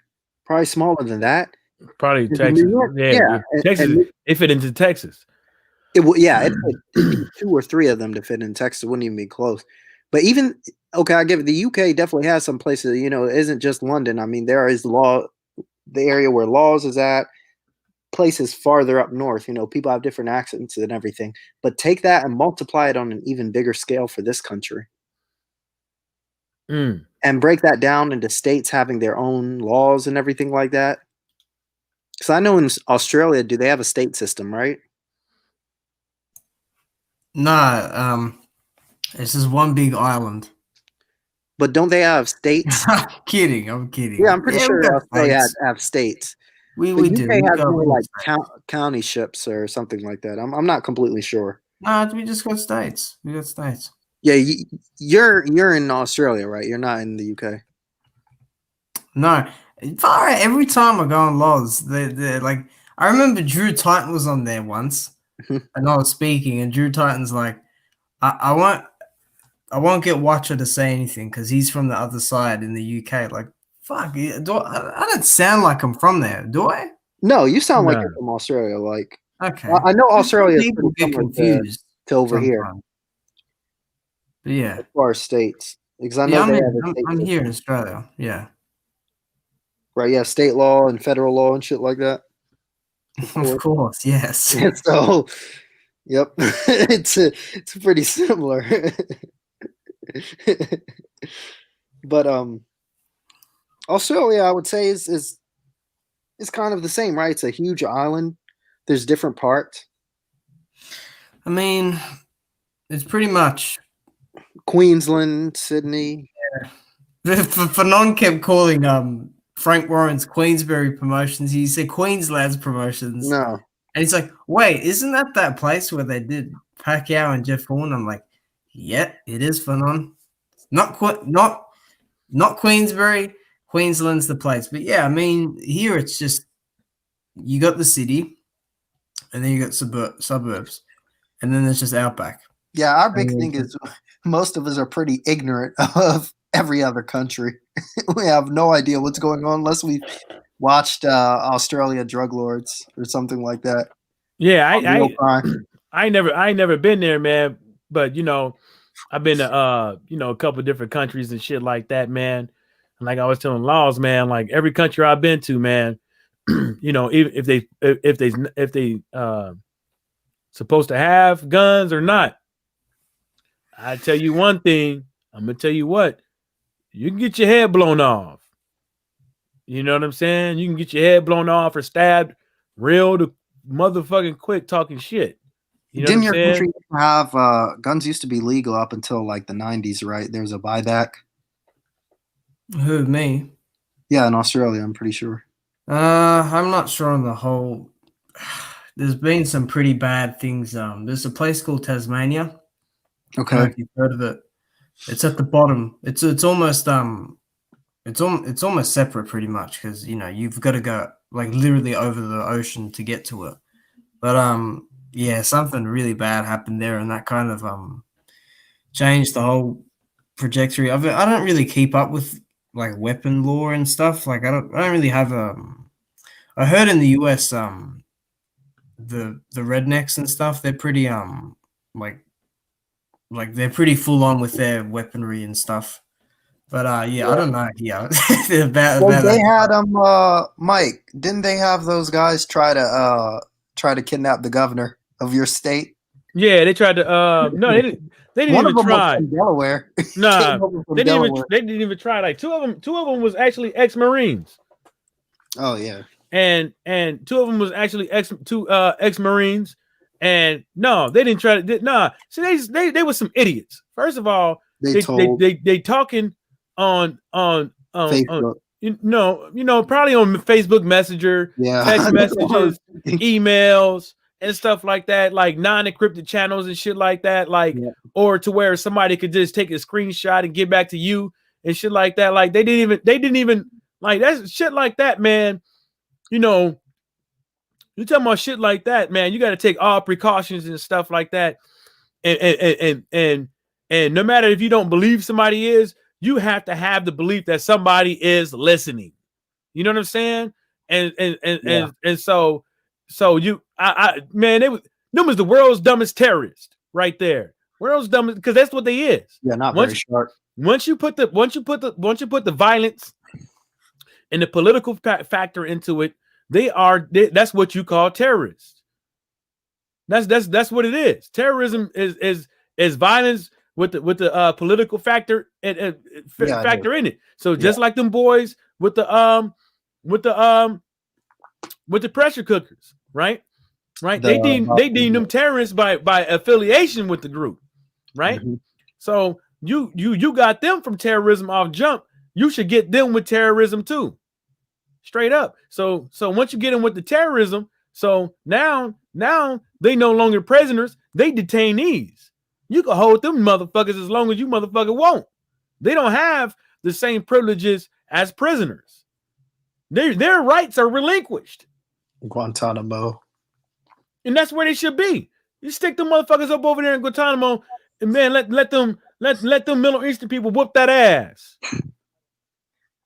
Probably smaller than that. Probably Is it New Texas. York? Yeah, Yeah. Texas. They fit into Texas. It'd be two or three of them to fit in Texas. It wouldn't even be close. But even okay, I give it, the UK definitely has some places, it isn't just London. I mean, there is the area where Laws is at, places farther up north, people have different accents and everything. But take that and multiply it on an even bigger scale for this country. and break that down into states having their own laws and everything like that? Because I know in Australia, do they have a state system, right? No, this is one big island. But don't they have states? I'm kidding. I'm kidding. Yeah, I'm pretty we sure got Australia states. have states. We The do. UK We has got more we got like states. county ships or something like that. I'm not completely sure. No, we just got states. We got states. Yeah, you're in Australia, right? You're not in the UK. No, every time I go on Loz, they're like, I remember Drew Titan was on there once, and I was speaking, and Drew Titan's like, I won't get Watcher to say anything because he's from the other side in the UK. Like, fuck, I don't sound like I'm from there, do I? No, you sound like No. you're from Australia. Like, Okay, I know Australia is people pretty get similar confused to over here sometimes. But yeah, as far as states, because I yeah, know they have a state I'm here in system. Australia. Yeah, Right? Yeah, state law and federal law and shit like that. of course, yes. And so, yep, it's pretty similar. But Australia, I would say is kind of the same, right? It's a huge island. There's different parts. I mean, it's pretty much. Queensland, Sydney. Fanon kept calling Frank Warren's Queensberry Promotions. He said Queensland's Promotions. No, And he's like, wait, isn't that place where they did Pacquiao and Jeff Horn? I'm like, yeah, it is Fanon. Not Queensberry. Queensland's the place. But yeah, I mean, here it's just you got the city, and then you got suburbs, and then there's just outback. yeah, our big thing is most of us are pretty ignorant of every other country. We have no idea what's going on unless we watched Australia Drug Lords or something like that. Yeah, Real crime. I ain't never been there, man. But you know, I've been to a couple different countries and shit like that, man. And like I was telling Laws, man, like every country I've been to, man, you know, even if they supposed to have guns or not, I tell you one thing, I'm gonna tell you what, you can get your head blown off. You know what I'm saying? You can get your head blown off or stabbed real to motherfucking quick talking shit. You know Didn't what I'm your saying? country have guns used to be legal up until like the 90s, right? There's a buyback. Who, me? Yeah, in Australia, I'm pretty sure. I'm not sure on the whole. There's been some pretty bad things. There's a place called Tasmania. I don't know Okay. if you've heard of it. It's at the bottom. It's almost it's almost separate pretty much because you know you've got to go like literally over the ocean to get to it. But yeah, something really bad happened there, and that kind of changed the whole trajectory of it. I don't really keep up with like weapon law and stuff. Like I don't really have I heard in the US the rednecks and stuff, they're pretty like they're pretty full on with their weaponry and stuff. But yeah, I don't know. Yeah, Well, they had Mike. Didn't they have those guys try to kidnap the governor of your state? Yeah, they tried to no, they didn't One of even them was try. from Delaware. Nah, Came over from they Delaware. didn't even try. Like two of them was actually ex-Marines. Oh yeah. And two of them was actually ex-Marines. And no, they didn't try to nah. See, they were some idiots. First of all, they talking on Facebook. you know, probably on Facebook Messenger, Yeah. text messages, emails, and stuff like that, like non-encrypted channels and shit like that, like or to where somebody could just take a screenshot and get back to you and shit like that. Like they didn't even like that shit like that, man. You know, you talking about shit like that, man. You got to take all precautions and stuff like that. And no matter if you don't believe somebody is, you have to have the belief that somebody is listening. You know what I'm saying? And so you man, them was the world's dumbest terrorist right there. World's dumbest, because that's what they is. Yeah, not very sharp. Once you put the violence and the political factor into it, that's what you call terrorists. That's what it is. Terrorism is violence with the political factor and Yeah, factor in it. So just like them boys with the pressure cookers, right? Right? They deem them terrorists by affiliation with the group, right? Mhm. So you got them from terrorism off jump. You should get them with terrorism too, straight up. So once you get them with the terrorism, so now they no longer prisoners, they detainees. You can hold them motherfuckers as long as you motherfucker won't. They don't have the same privileges as prisoners. Their rights are relinquished. Guantanamo. And that's where they should be. You stick them motherfuckers up over there in Guantanamo, and man, let them Middle Eastern people whoop that ass.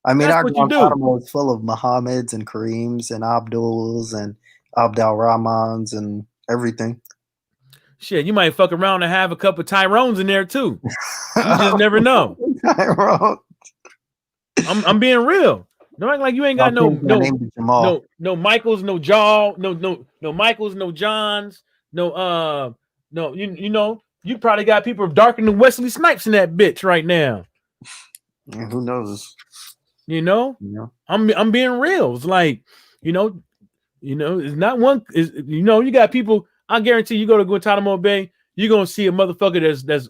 I mean, That's our what you do. Guantanamo is full of Mohammeds and Kareems and Abduls and Abdel Rahmans and everything. Shit, you might fuck around and have a couple Tyrones in there too. You just never know. Tyrone. I'm being real. Don't act like you ain't got no Michaels, no Jaw, no Michaels, no Johns, no you know, you probably got people darker than Wesley Snipes in that bitch right now. Yeah, who knows? You know? Yeah. I'm being real. It's like, you know, it's not one is you got people. I guarantee you go to Guantanamo Bay, you're gonna see a motherfucker that's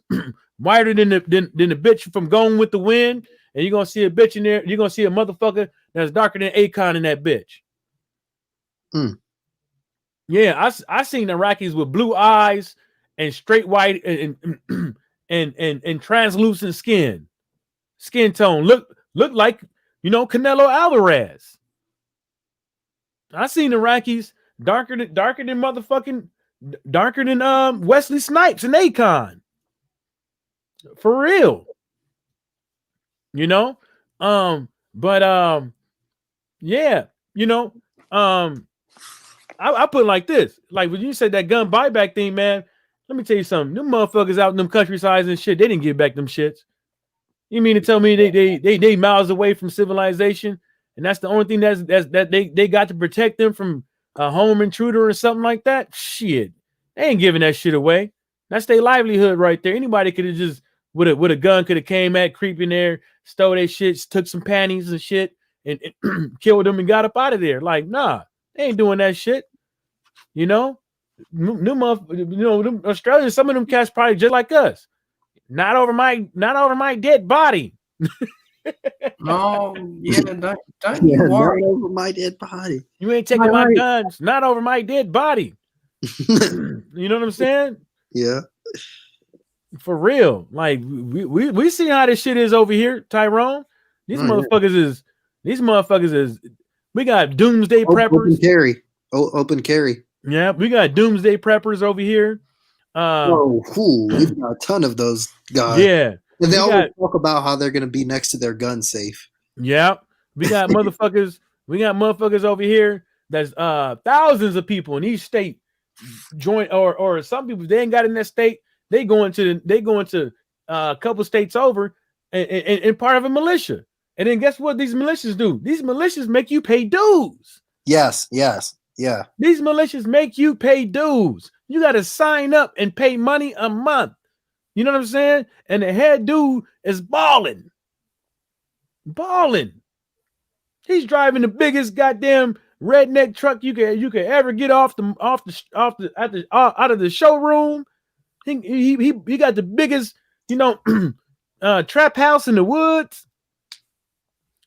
wider than the bitch from Gone with the Wind, and you're gonna see a bitch in there. You're gonna see a motherfucker that's darker than Akon in that bitch. Mm. Yeah, I seen Iraqis with blue eyes and straight white and translucent skin tone. Look like Canelo Alvarez. I seen Iraqis darker than Wesley Snipes and Akon. For real. Yeah, I put it like this. Like when you said that gun buyback thing, man, let me tell you something. Them motherfuckers out in them countrysides and shit, they didn't give back them shits. You mean to tell me they miles away from civilization, and that's the only thing that they got to protect them from a home intruder or something like that? Shit, they ain't giving that shit away. That's their livelihood right there. Anybody could have just with a gun could have came at, creep in there, stole their shit, took some panties and shit, and killed them and got up out of there. Like, nah, they ain't doing that shit. Them Australians, some of them cats probably just like us. Not over my dead body. No, yeah, don't you worry. Not over my dead body. You ain't taking my guns. Not over my dead body. You know what I'm saying? Yeah. For real. Like we see how this shit is over here, Tyrone. These motherfuckers is we got doomsday preppers. Open carry. Yeah, we got doomsday preppers over here. We've got a ton of those guys. Yeah. And they always talk about how they're going to be next to their gun safe. Yeah. We got motherfuckers. We got motherfuckers over here. That's thousands of people in each state join, or some people they ain't got in that state. They go into a couple states over and part of a militia. And then guess what these militias do? These militias make you pay dues. Yes. Yeah. These militias make you pay dues. You got to sign up and pay money a month. You know what I'm saying? And the head dude is balling. He's driving the biggest goddamn redneck truck you could ever get out of the showroom. He got the biggest, trap house in the woods.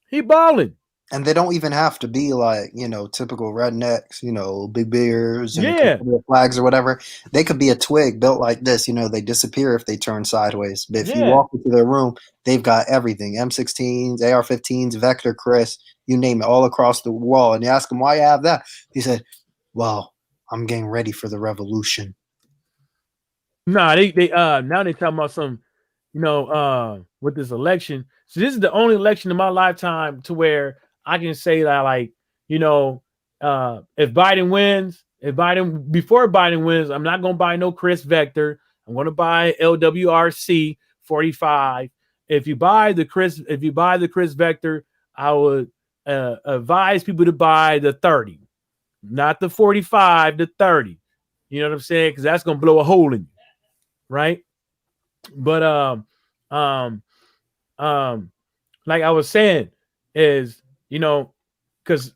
He balling. And they don't even have to be like, typical rednecks, big beers and flags or whatever. They could be a twig built like this. They disappear if they turn sideways. But if you walk into their room, they've got everything. M16s, AR-15s, Vector, Chris, you name it, all across the wall. And you ask him, why you have that? He said, well, I'm getting ready for the revolution. Nah, they now they talking about some, with this election. So this is the only election in my lifetime to where I can say that, like, if Biden wins, before Biden wins, I'm not going to buy no Chris Vector. I'm going to buy LWRC 45. If you buy the Chris Vector, I would advise people to buy the 30, not the 45, the 30. You know what I'm saying? Because that's going to blow a hole in you, right? But like I was saying, is because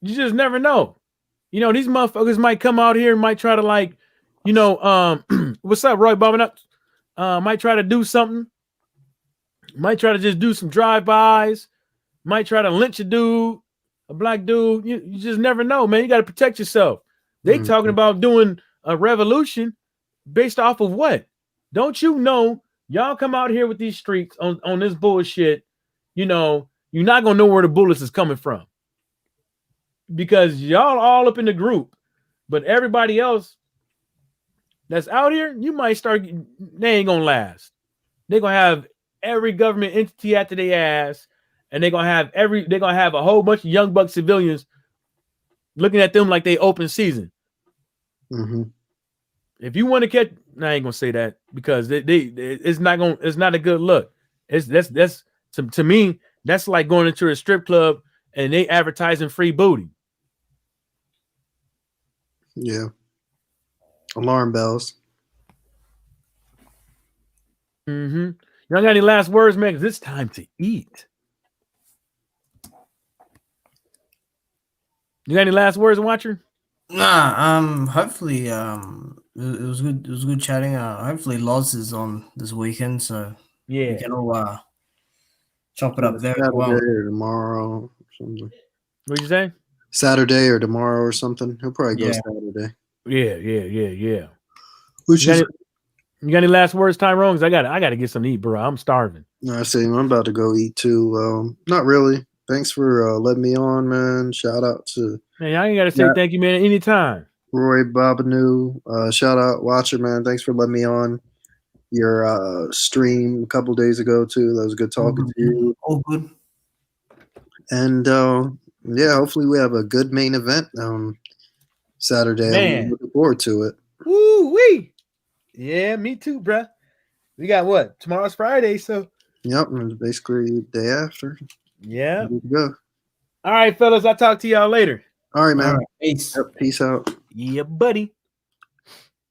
you just never know. These motherfuckers might come out here and might try to what's up, Roy Bobbing might try to do something. Might try to just do some drive-bys. Might try to lynch a dude, a black dude. You just never know, man. You got to protect yourself. They talking about doing a revolution based off of what? Don't you know? Y'all come out here with these streets on this bullshit. You're not gonna know where the bullets is coming from because y'all all up in the group, but everybody else that's out here, you might start. They ain't gonna last. They're gonna have every government entity after their ass, and they're gonna have a whole bunch of young buck civilians looking at them like they open season. Mm-hmm. If you want to catch, I ain't gonna say that because it's not a good look. That's to me, that's like going into a strip club and they advertising free booty. Yeah. Alarm bells. Mm-hmm. Y'all got any last words, man? Because it's time to eat. You got any last words, Watcher? Nah, hopefully, it was good. It was good chatting. Hopefully, Loz is on this weekend, so Yeah, we can all chop it up there as Saturday well. or tomorrow or something. what'd you say? Saturday or tomorrow or something. He'll probably go Yeah. Saturday. Yeah. Which You is got any last words, Tyrone? Because I got to get something to eat, bro. I'm starving. I see. I'm about to go eat too. Not really. Thanks for letting me on, man. Shout out to Man, I ain't got to say thank you, man. Anytime. Roy Babanu. Shout out Watcher, man. Thanks for letting me on your stream a couple days ago too. That was good talking to you. All good. And yeah, hopefully we have a good main event Saturday. Man. I'm looking forward to it. Woo wee. Yeah, me too, bro. We got what? Tomorrow's Friday, so Yep, and it's basically the day after. yeah. Good to go. All right, fellas. I'll talk to y'all later. All right, man. All right, peace. Yep, peace out. Yeah, buddy.